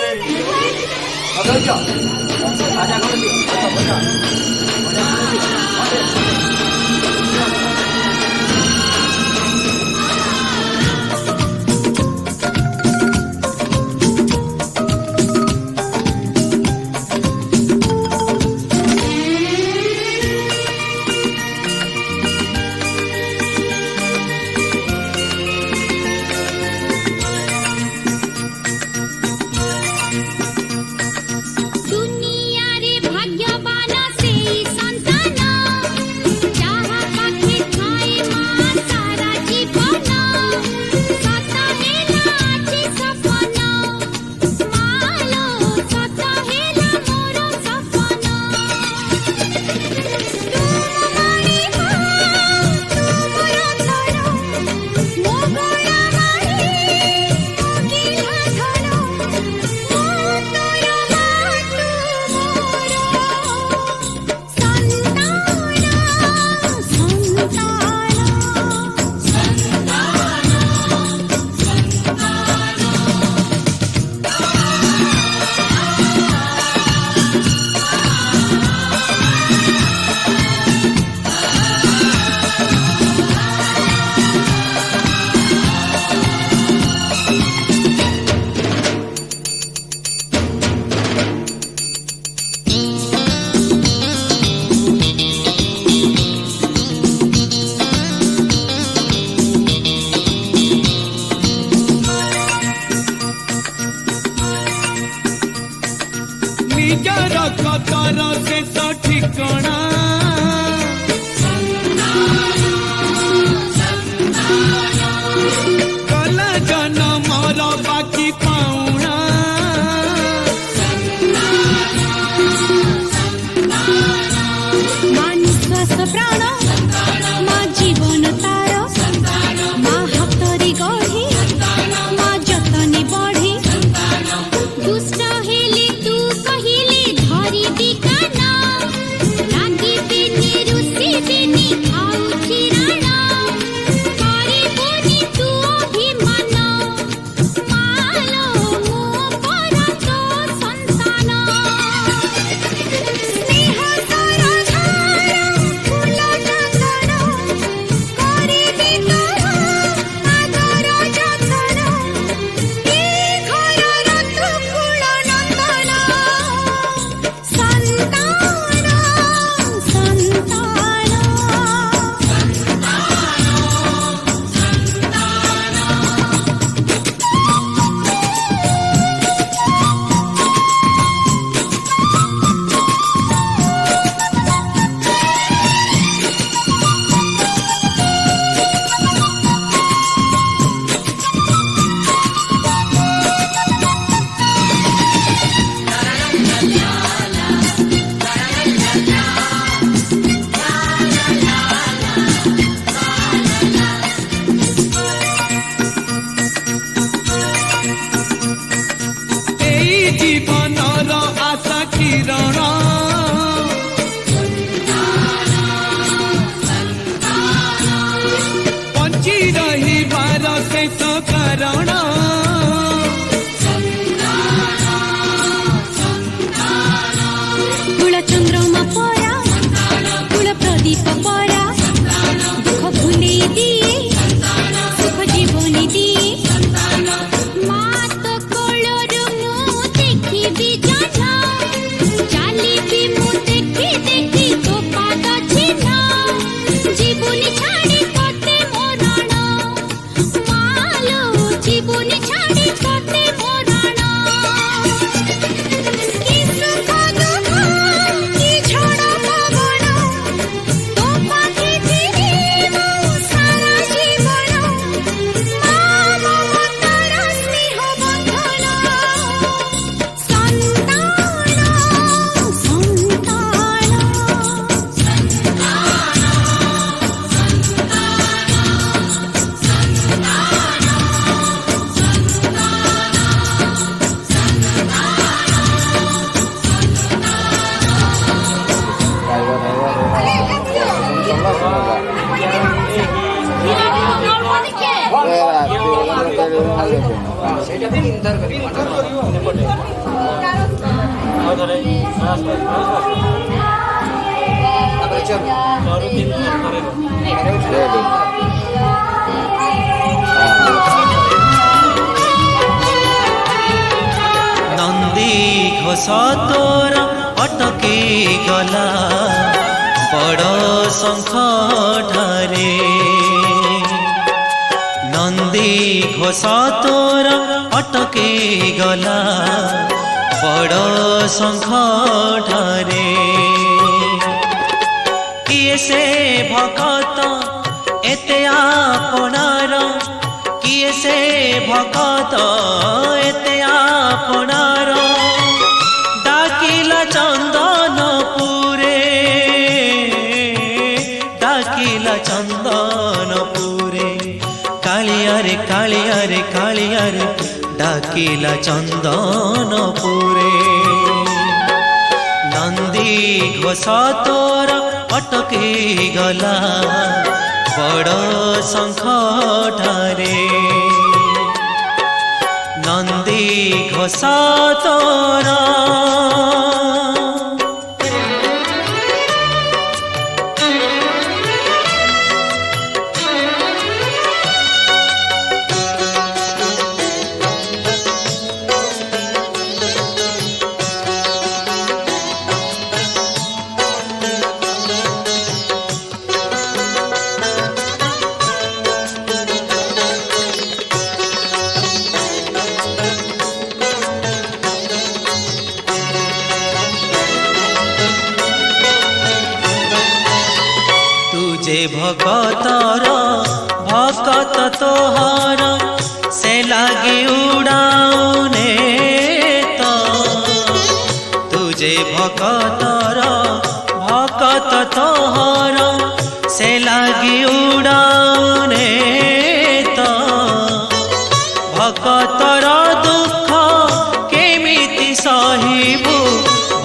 ନିଜର କତର ଶେଷ ଠିକଣା କଲା ଜନମର ବାକି ପାଉଣା ମା ନିଶ୍ୱାସ ପ୍ରାଣ ମା ଜୀବନ ତାର ମା ହାତରେ ଗଢ଼ି ମା ଯତନେ ବଢ଼ି ଦୁଷ୍ଟ ହେଲେ ତୁ କହିଲେ ଧରିବି କାନ ଲାଗି नंदी घोष तोर अटकी गला बड़ शंख ठारे नंदी घोष तोर अटकी गला बड़ शंख ठारे किए से भगत एते आपनार किए से भगत एते आपनार डाकिला चंदनपुरे डाकिला चंदनपुरे कालियारे कालियारे कालियारे डाकिला चंदनपुरे नंदी घोष तोर अटकी गला बड़ शंख ठारे नंदी घोष तोर भगतर भगत तोहर से लागे उड़ाउने तो तुझे भगतर भगत तोहर से लागे उड़ाउने तो भगतर दुख केमिति सहिबु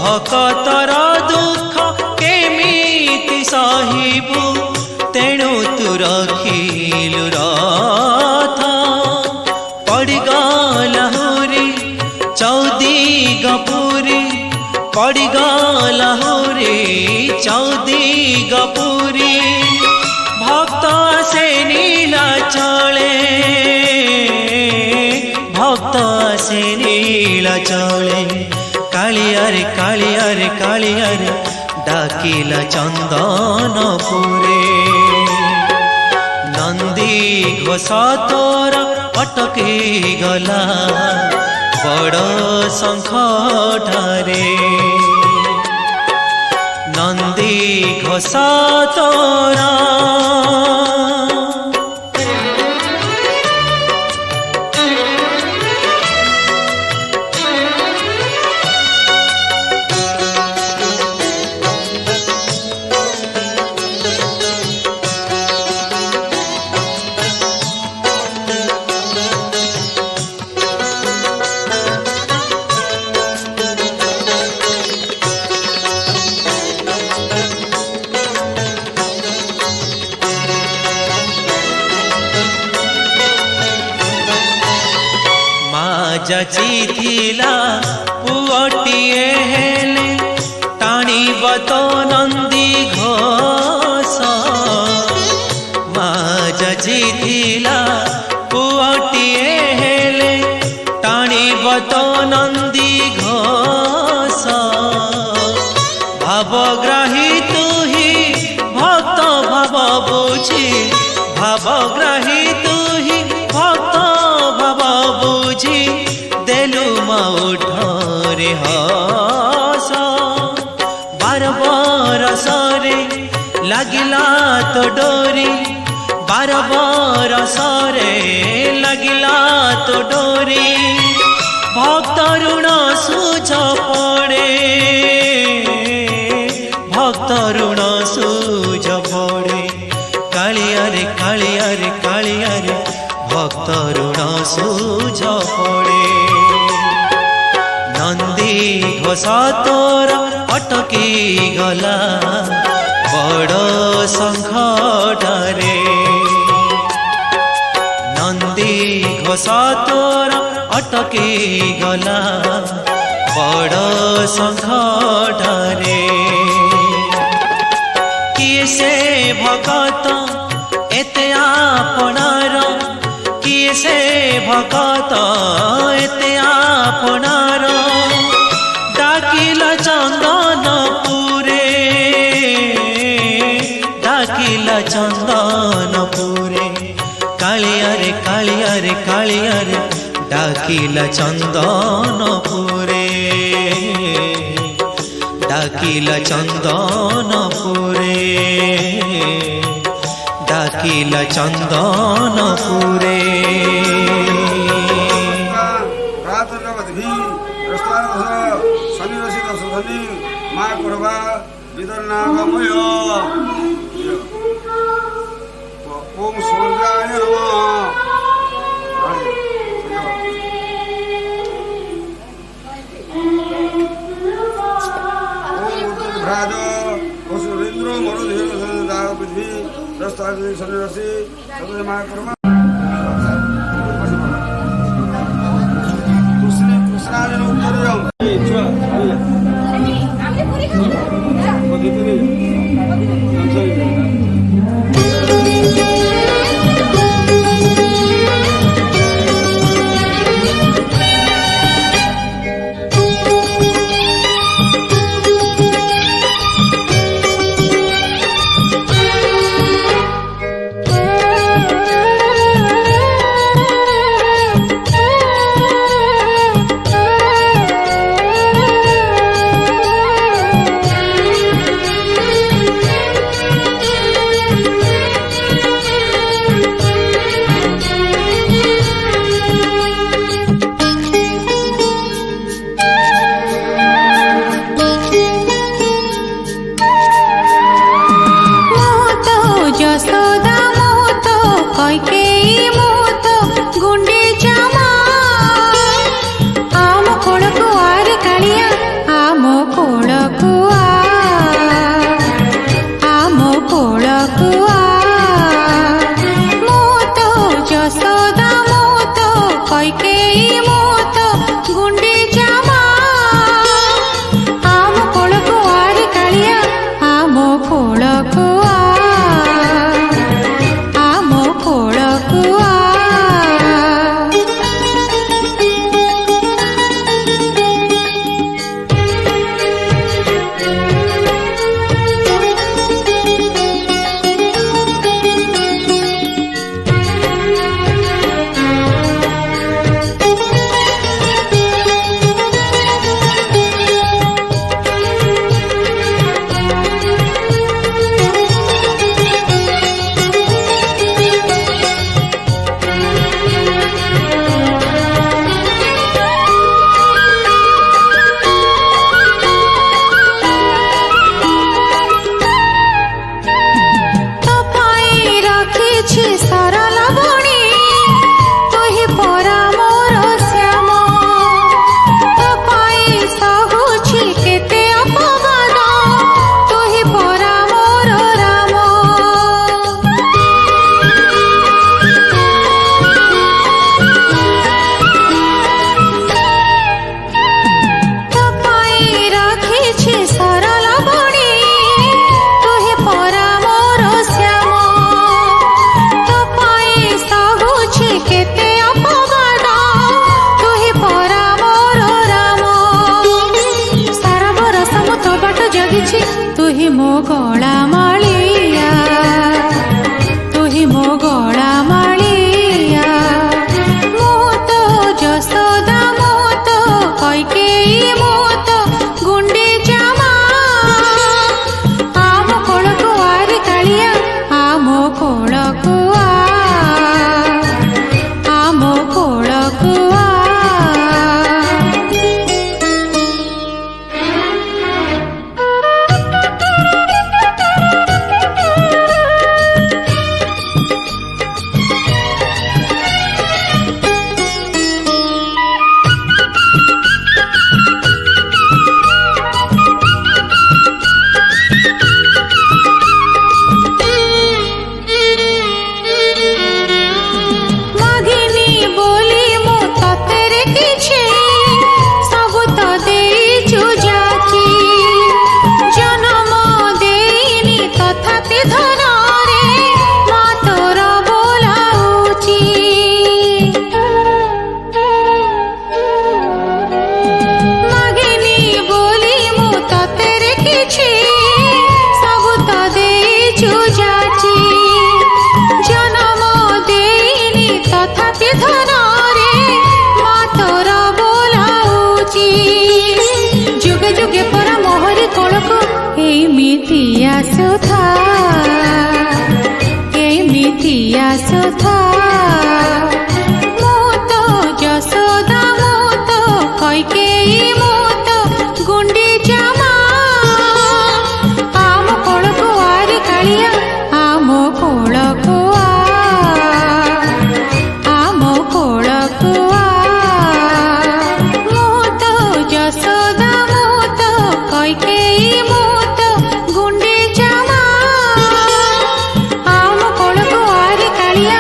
भगतर दुख केमिति सहिबु तेणु तू रखिलु रथ पड़गला हुरी चौदी गपुरी पड़गला हुरी चौदी गपुरी भक्त से नीला चले भक्त से नीला चले कालियारे कालियारे कालियारे डाकिला चंदनपुरे नंदी घोष तोर अटकी गला बड़ शंख ठारे नंदी घोष तोर जचिथिला पुअटिए हेले टाणीब तो नंदी घोष मा जचिथिला पुअटिए हेले टाणीब तो नंदी घोष भावग्राही तू ही भक्त भाव बुझी भावग्राही तू ही भक्त भाव बुझी देलु मौठरे हस बार बरसरे लागिला तो डोरी बार बरसरे लागिला तो डोरी भक्त ऋण सूझ पड़े भक्त ऋण सूझ पड़े कालियारे कालियारे कालियारे भक्त ऋण सूझ पड़े नंदी घोष तोर अटकी गला बड़ शंख ठारे नंदी घोष तोर अटके गला बड़ संकटरे किए से भगत एते आपणार किए से भगत एते आपणार डाकिल चंदनपुरे डाकिल चंदनपुरे कालियारे कालियारे कालियारे डाकिल चंदनपुरे डाकिल चंदनपुरे डाकिल चंदनपुरे शनि रसी दश धनी माँ करवा विदर्नागमय ओम सूर्याय नमः भ्राज वसुरेन्द्र मरुधेन पृथ्वी दस्ता शनि रसी सदय माँ कर्म कृष्णाजन उत्तर କେମିତି ଆସୁଥା କେମିତି ଆସୁଥା ମୁଁ ତ ଯଶୋଦା ମୁଁ ତ କୈକେୟୀ ମୁଁ ତ ଗୁଣ୍ଡିଚା ମା ଆମ କୋଳକୁ ଆରେ କାଳିଆ ଆମ କୋଳକୁ ଆମ କୋଳକୁ ମୁଁ ତ ଯଶୋଦା ମୁଁ ତ କୈକେୟୀ ମୁଁ ତ ଗୁଣ୍ଡିଚା ମା ଆମ କୋଳକୁ ଆରେ କାଳିଆ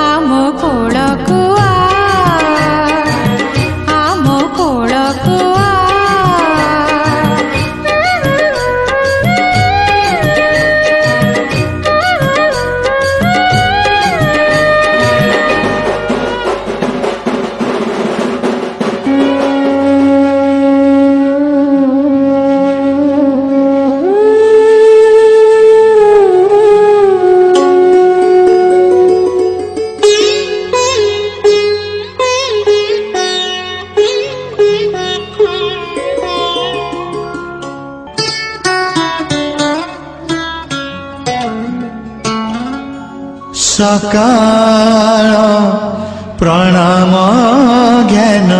ଆମ କୋଳକୁ ଆମ କୋଳକୁ सकाळ प्रणाम ज्ञान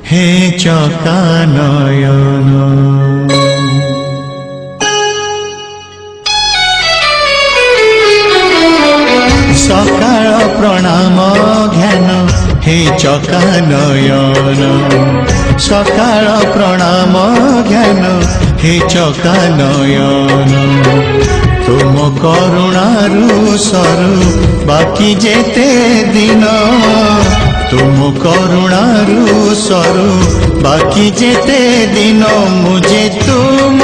हे चकानयन सकाळ प्रणाम ज्ञान हे चकानयन सकाळ प्रणाम ज्ञान हे चकानयन तुम करुणारू सरू बाकी जेते दिन तुम करुणारू सरू बाकी जेते दिन मुझे तुम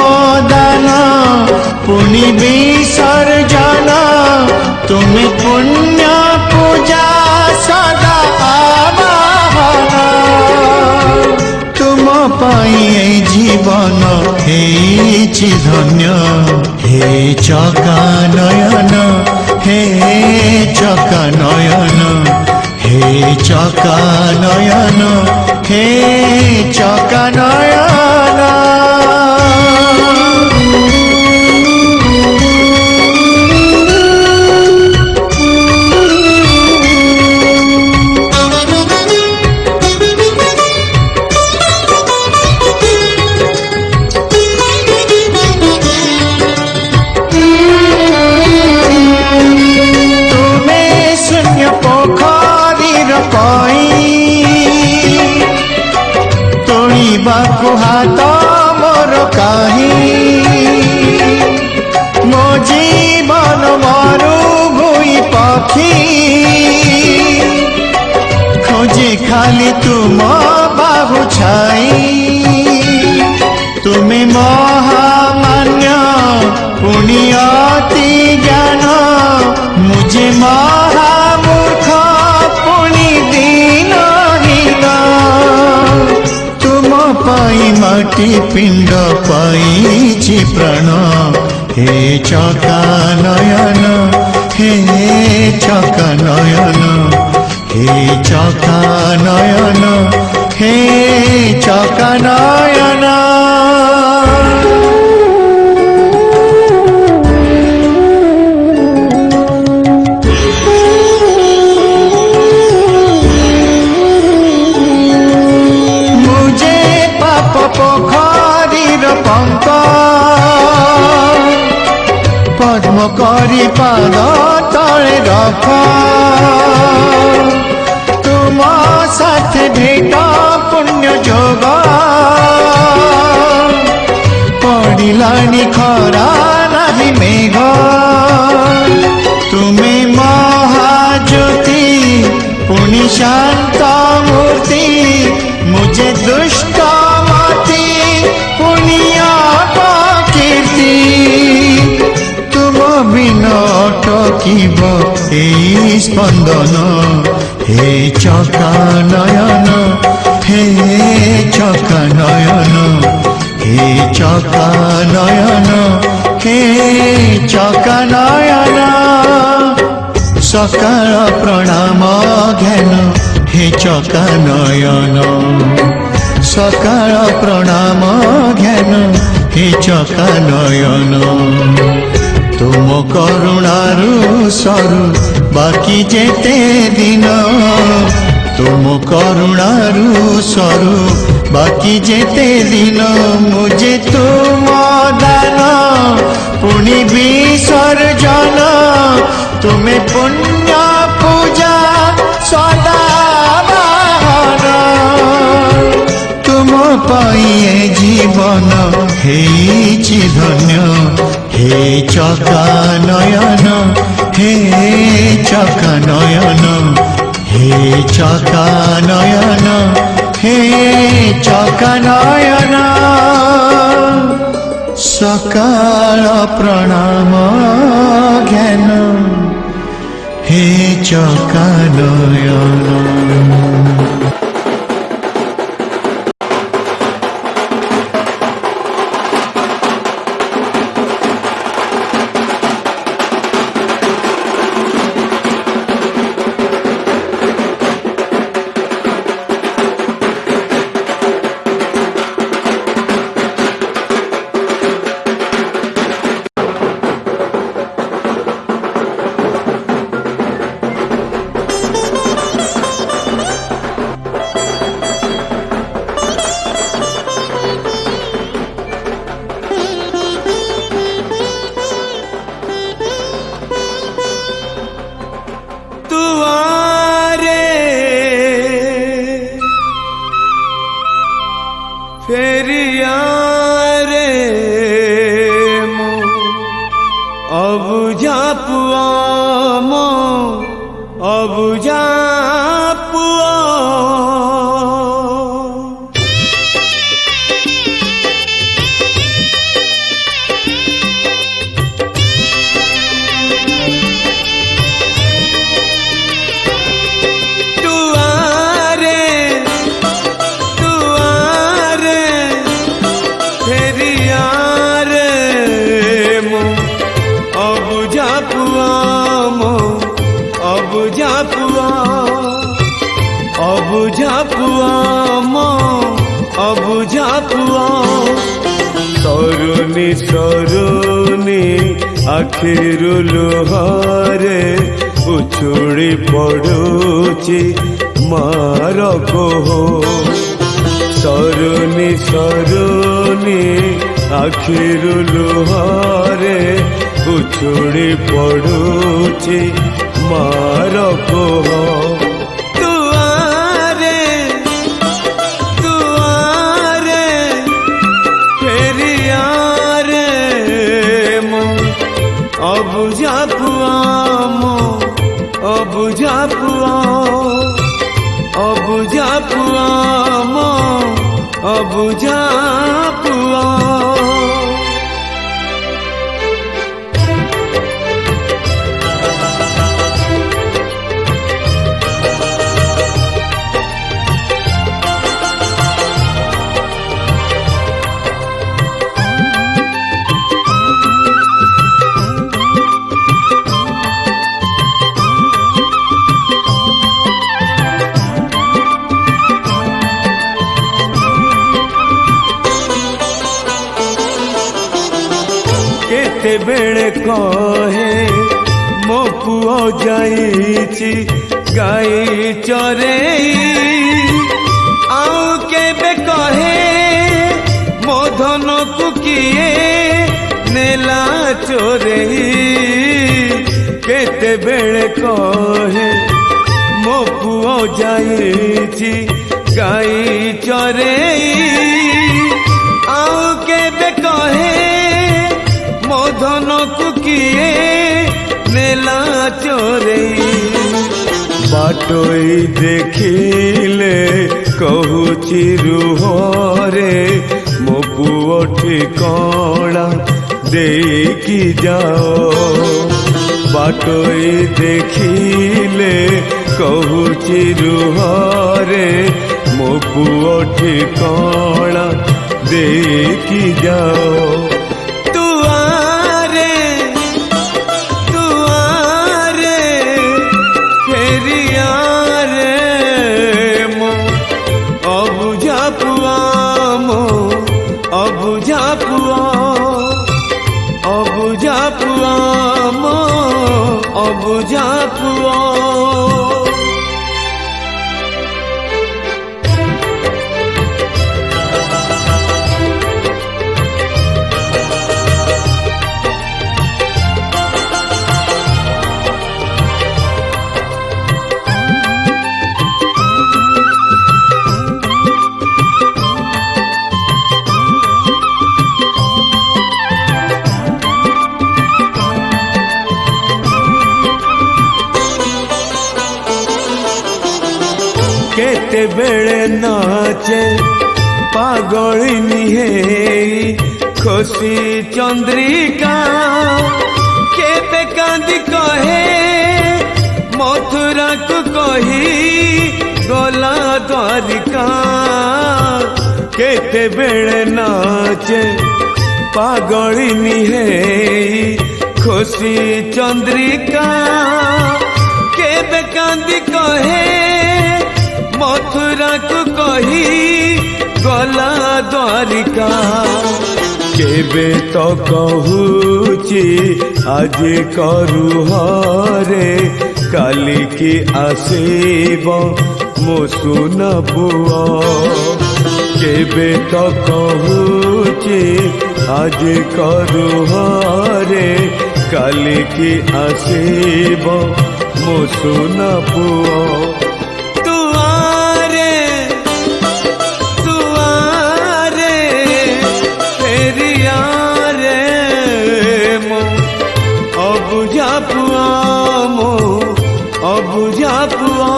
दान पुनि विसर्जन तुम्हें पुण्य पूजा सदा आवाहन तुम पाई जीवन हेछि धन्य हे चकानयन हे चकानयन हे चकानयन हे चकानयन तोड़ीबाकु हाथ मोर काहीं मो जीवन मरु भूई पक्षी खोजे खाली तुम बाहु छाई तुम्हें महामान्य पुण्य अति ज्ञान मुझे महामूर्ख पुनि दीनहीन तुम पाई माटी पिंड पाई प्राण हे चकानयन हे चकानयन हे चकानयन हे चकानयन पोखरीर पंक पद्म करी पाद तले रख तुम साथ भेट पुण्य जोग पड़िलानी खरा नाही मेघ तुम्हें महाज्योति पुनि शांत मूर्ति मुझे दुष्ट अटकिब ए स्पंदन हे चकानयन हे चकानयन हे चकानयन हे चकानयन सकाळ प्रणाम ज्ञान हे चकानयन सकाळ प्रणाम ज्ञान हे चका नयन तुम करुणारू सरू बाकी जेते दिन तुम करुणारू सरू बाकी जेते दिन मुझे तुम दान पुनि विसर्जन तुम्हें पुण्य पूजा सदा बाहर तुम पाइए जीवन हेछि धन्य हे चका नयन हे चका नयन हे चका नयन हे चका नयन सकाल प्रणाम ज्ञान हे चका नयन। फेरिया रे मो अबुझा पुआ मो अबुझा पुआ अबुझा पुआ तरुणी तरुणी आखिरु लुहारे उछुड़ी पड़ुची मार कोह तरुणी तरुणी आखिरु लुहारे उछुड़ी पड़ुची मार कोह अबुझा पुआ मो अबुझा पुआ अबुझा पुआ मो अबुझा पुआ केते बेले कहे मो पुओ जाइछि गाई चरेई आउ केबे कहे मो धन को किए नेला चोरेई केते बेले कहे मो पुओ जाइछि गाई चरेई आउ केबे कहे धन को किए नेला चोरेई बाटोई देखिले कहूची रुहरे मो पुओ ठिकाना देकी जाओ बाटोई देखिले कहूची रुहरे मो पुओ ठिकाना देकी जाओ अबुझा पुआ अबुझा पुआ मो अबुझा पुआ केते बेले नाचे पागलिनी हे खुशी चंद्रिका केते कांदी कहे मथुरा को कही गला द्वारिका केते बेले नाचे पागलिनी हे खुशी चंद्रिका केते कांदी कहे मथुरा को कही गला द्वारिका केबे तो कहूची आज करू हरे काली की आसीब मो सुन बुआ केबे तो कहूची आज करू हरे काली की आसीब मो सुन बुआ अबुझा पुआ मो अबुझा पुआ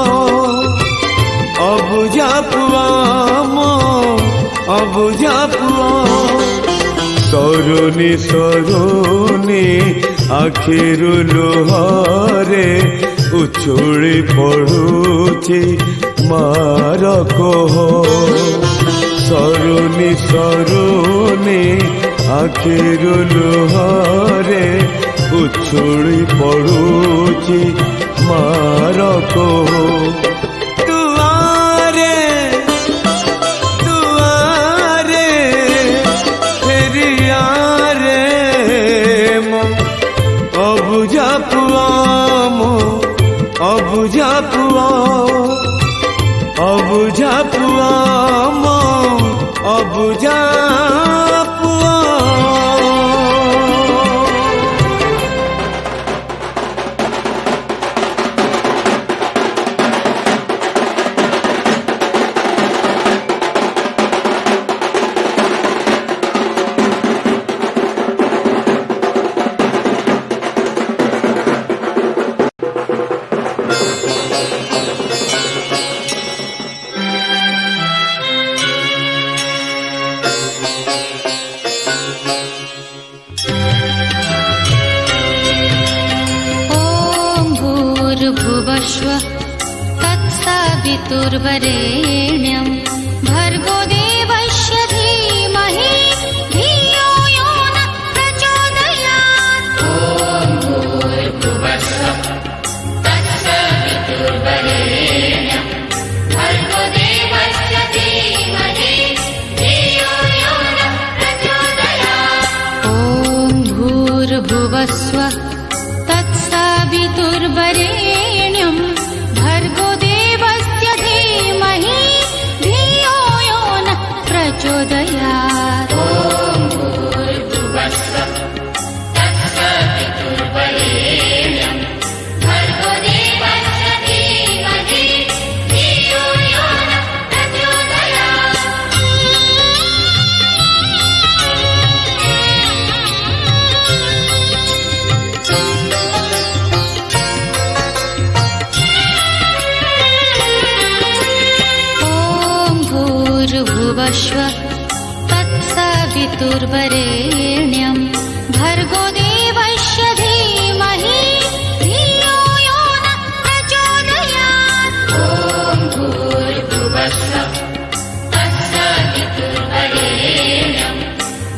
अबुझा पुआ मो अबुझा पुआ सरुनी सरुनी आखिरु लुहरे उछुली पड़ुची मार कोह सरुनी सरुनी आखिरु लुहरे उछुली पड़ुची मार को तुआरे तुआरे फेरिया रे मो अबुझा पुआ मो अबुझा पुआ अबुझा पुआ मो अबुझा पुआ भूर्भुवस्वः तत्सवितुर्वरेण्यं भर्गो देवस्य धीमहि धियो यो न प्रचोदयात्। ॐ भूर्भुवस्वः तत्सवितुर्वरेण्यं भर्गो देवस्य धीमहि धियो यो न प्रचोदयात्। ॐ भूर्भुवस्वः तत्सवितुर्वरेण्यं भर्गो देवस्य धीमहि धियो यो नः प्रचोदयात्। ॐ भूर्भुवस्वः तत्सवितुर्वरेण्यं भर्गो देवस्य धीमहि धियो यो नः प्रचोदयात्। भूर्भुवस्वः तत्सवितुर्वरेण्यं भर्गो देवस्य धीमहि धियो यो नः प्रचोदयात्। ॐ भूर्भुवस्वः तत्सवितुर्वरेण्यं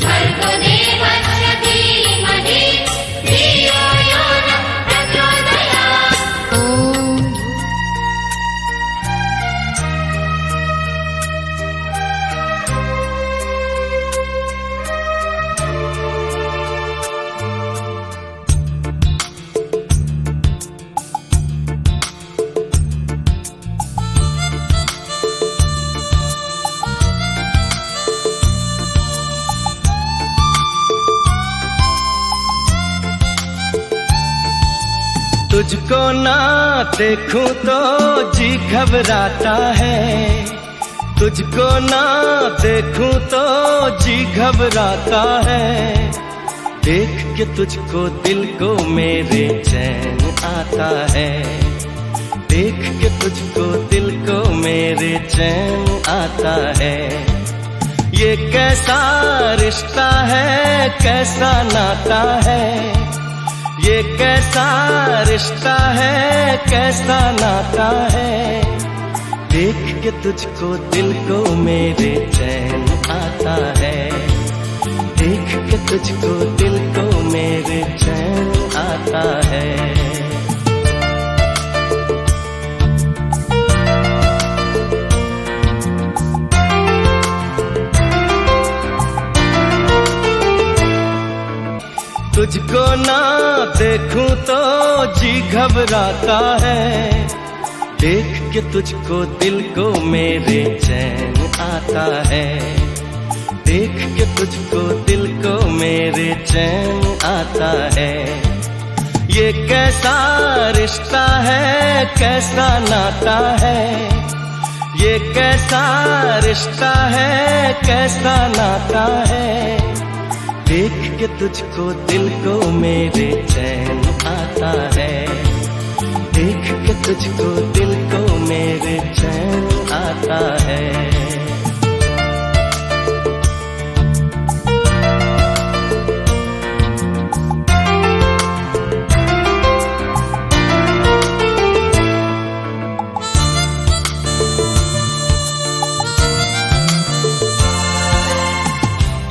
भर्गो देवस्य धीमहि धियो यो नः प्रचोदयात्। ॐ तुझको ना देखूं तो जी घबराता है, तुझको ना देखूं तो जी घबराता है। देख के तुझको दिल को मेरे चैन आता है, देख के तुझको दिल को मेरे चैन आता है। ये कैसा रिश्ता है, कैसा नाता है, ये कैसा रिश्ता है, कैसा नाता है। देख के तुझको दिल को मेरे चैन आता है, देख के तुझको दिल को मेरे चैन आता है। तुझको ना देखूं तो जी घबराता है, देख के तुझको दिल को मेरे चैन आता है, देख के तुझको दिल को मेरे चैन आता है। ये कैसा रिश्ता है, कैसा नाता है, ये कैसा रिश्ता है, कैसा नाता है। देख के तुझको दिल को मेरे चैन आता है, देख के तुझको दिल को मेरे चैन आता है।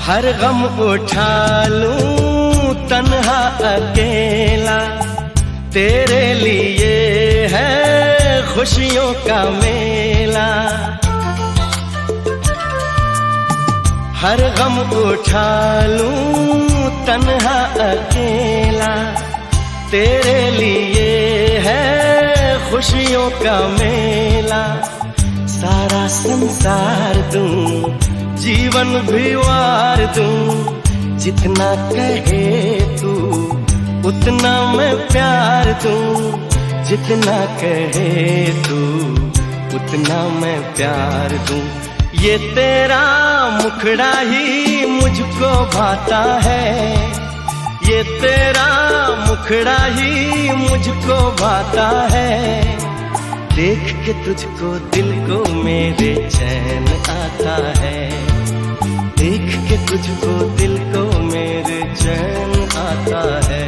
हर गम उठा लूं तन्हा अकेला, तेरे लिए है खुशियों का मेला। हर गम उठा लूं तन्हा अकेला, तेरे लिए है खुशियों का मेला। सारा संसार दूं, जीवन भी वार दूं, जितना कहे तू उतना मैं प्यार दूं, जितना कहे तू उतना मैं प्यार दूं। ये तेरा मुखड़ा ही मुझको भाता है, ये तेरा मुखड़ा ही मुझको भाता है। देख के तुझको दिल को मेरे चैन आता है, देख के तुझको दिल को मेरे चैन आता है।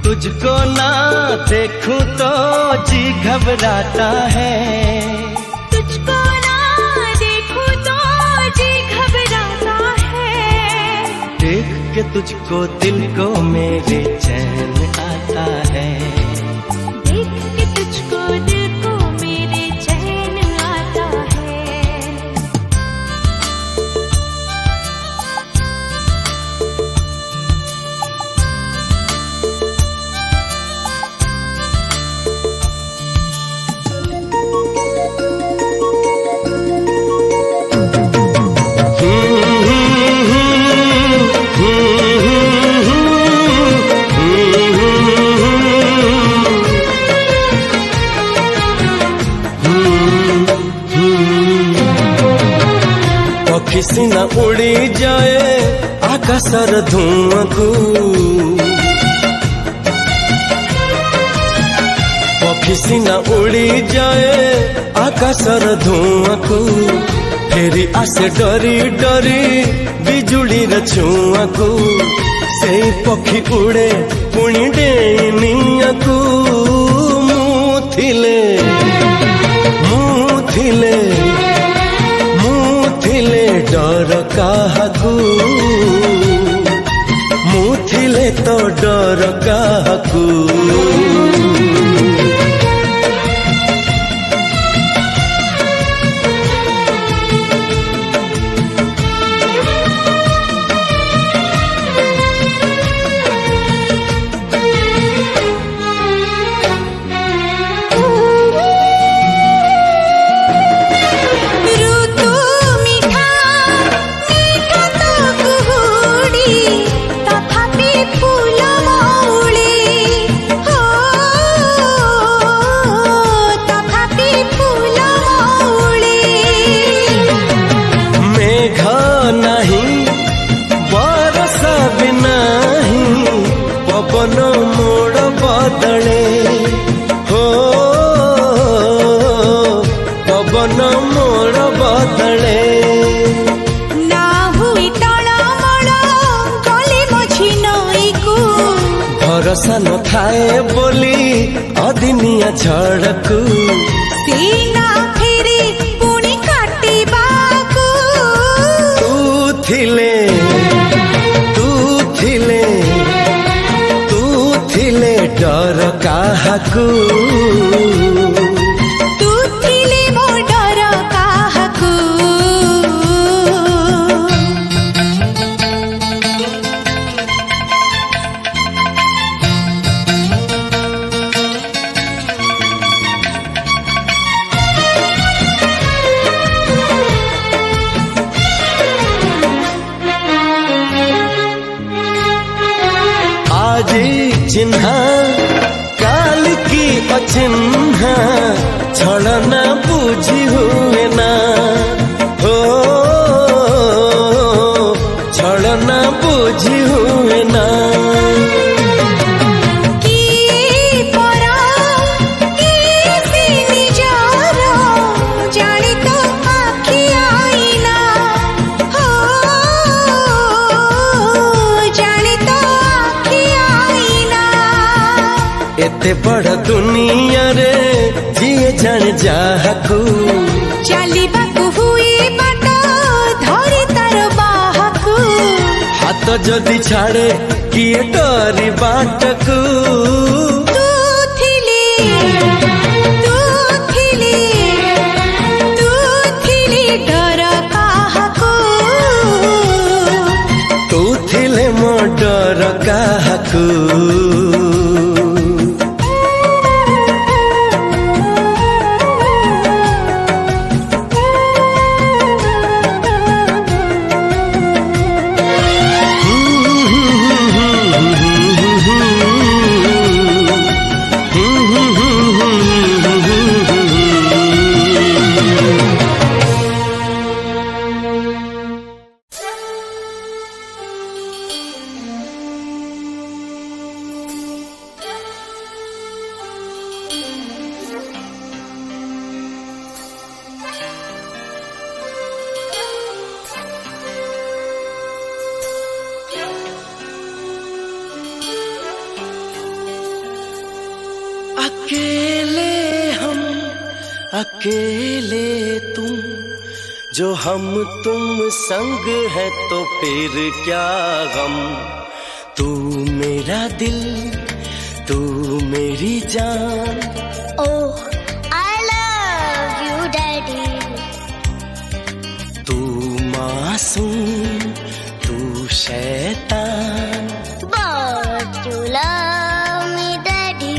तुझको ना देखूं तो जी घबराता है, तुझको ना देखूं तो जी घबराता है। देख के तुझको दिल को मेरे चैन आता है, देख के तुझको दिल को मेरे चैन आता है। पक्षी सिना उड़ी जाए आकाशर धुआं को पक्षी सिना उड़ी जाए आकाशर धुआं को फेरी आसे डरी डरी बिजुली छुआ को से पक्षी उड़े पुणी डेनिया को मुथिले डर काहाकू मुथिले तो डर काहाकू पवन मोड़ बदले हो पवन मोड़ बदले ना हुई टळमळ गली मझी नई को भरोसा न थाए बोली अदिनिया झड़कू सीना फेरी पुणी काटिबाकू तू थिले डर काहाकू तू थिले मो डर काहाकू आज चिन्हा काल की अचिन्हा छलना बुझी हुए ना हो छलना बुझी हुए ना एते बड़ दुनिया रे जिए जान जाहकू चलिबाकू हुई बाट धरी तार बाहकू हाथ जदि छाड़े किए डरी बाटकू तू थिले डर काहाकू तू थिले मो डर काहाकू अकेले हम अकेले तुम जो हम तुम संग है तो फिर क्या गम तू मेरा दिल तू मेरी जान Oh, I love you, Daddy. तू मासूम तू शैतान But you love me, Daddy.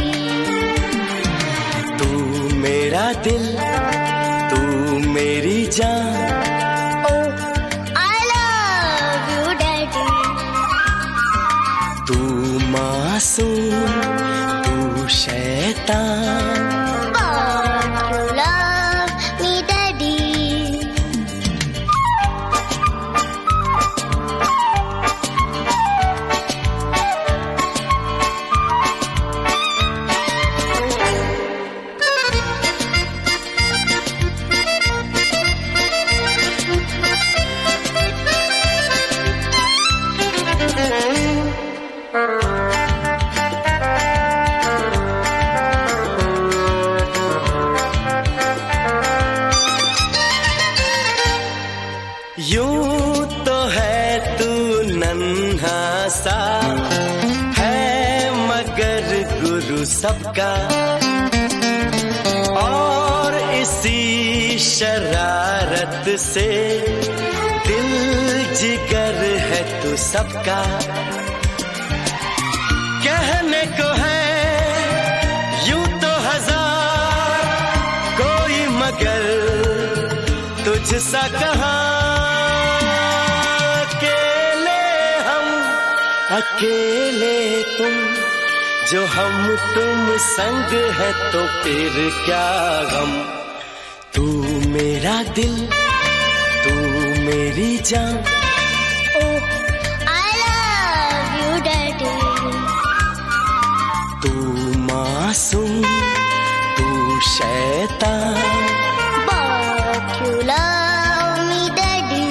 तू मेरा दिल तू मेरी जान Oh, I love you, Daddy. तू मासूम तू शैतान But you love me, Daddy. यूं तो है तू नन्हा सा है मगर गुरु सबका, और इसी शरारत से दिल जिगर है तू सबका। कहने को है यूं तो हजार कोई मगर तुझसा कहाँ, अकेले हम अकेले तुम, जो हम तुम संग है तो फिर क्या गम। तू मेरा दिल तू मेरी जान, Oh, I love you, Daddy. तू मासूम तू शैतान, But you love me, Daddy.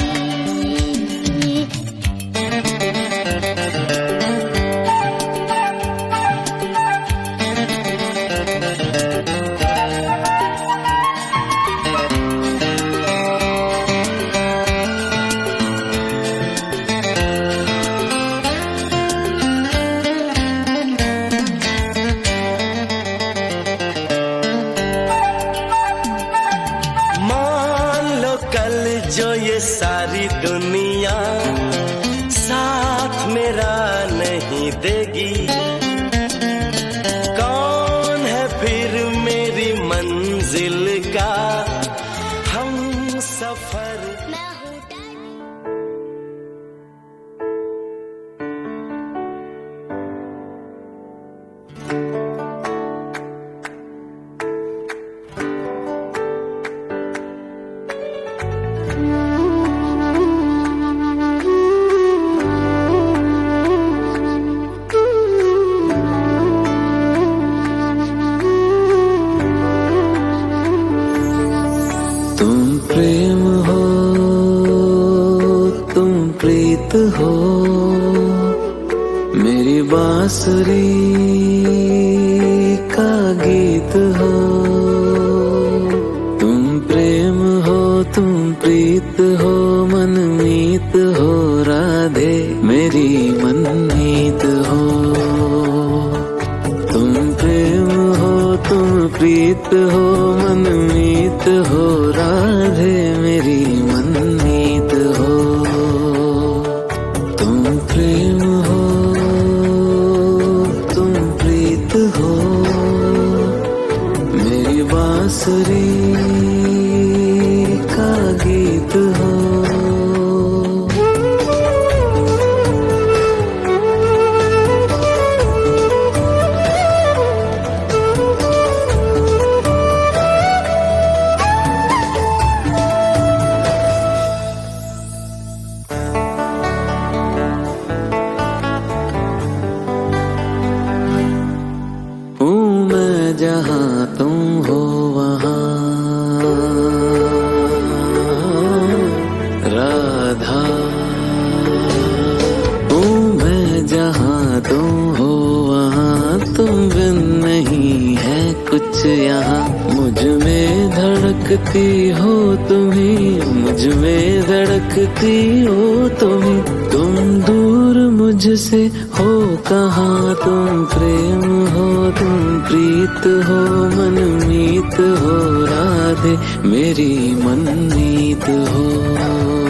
मान लो कल जो ये सारी दुनिया साथ मेरा नहीं देगी, कौन है फिर मेरी मंजिल का हम सफर। मैं हूँ Daddy. तुम प्रेम हो तुम प्रीत हो, मेरी बांसुरी का गीत हो। तुम प्रेम हो तुम प्रीत हो, मनमीत हो राधे मेरी मनमीत हो। तुम प्रेम हो तुम प्रीत हो, मनमीत हो राधे मेरी मनमीत हो। तुम प्रेम हो तुम प्रीत हो, मेरी बांसुरी का गीत हो। जहाँ तुम हो वहाँ राधा, हूँ मैं जहाँ तुम हो वहाँ, तुम बिन नहीं है कुछ यहाँ। मुझ में धड़कती हो तुम्ही, मुझ में धड़कती हो तुम्ही, तुम दूर मुझसे हो कहाँ। तुम प्रेम हो तुम प्रीत हो, मनमीत हो राधे मेरी मनमीत हो।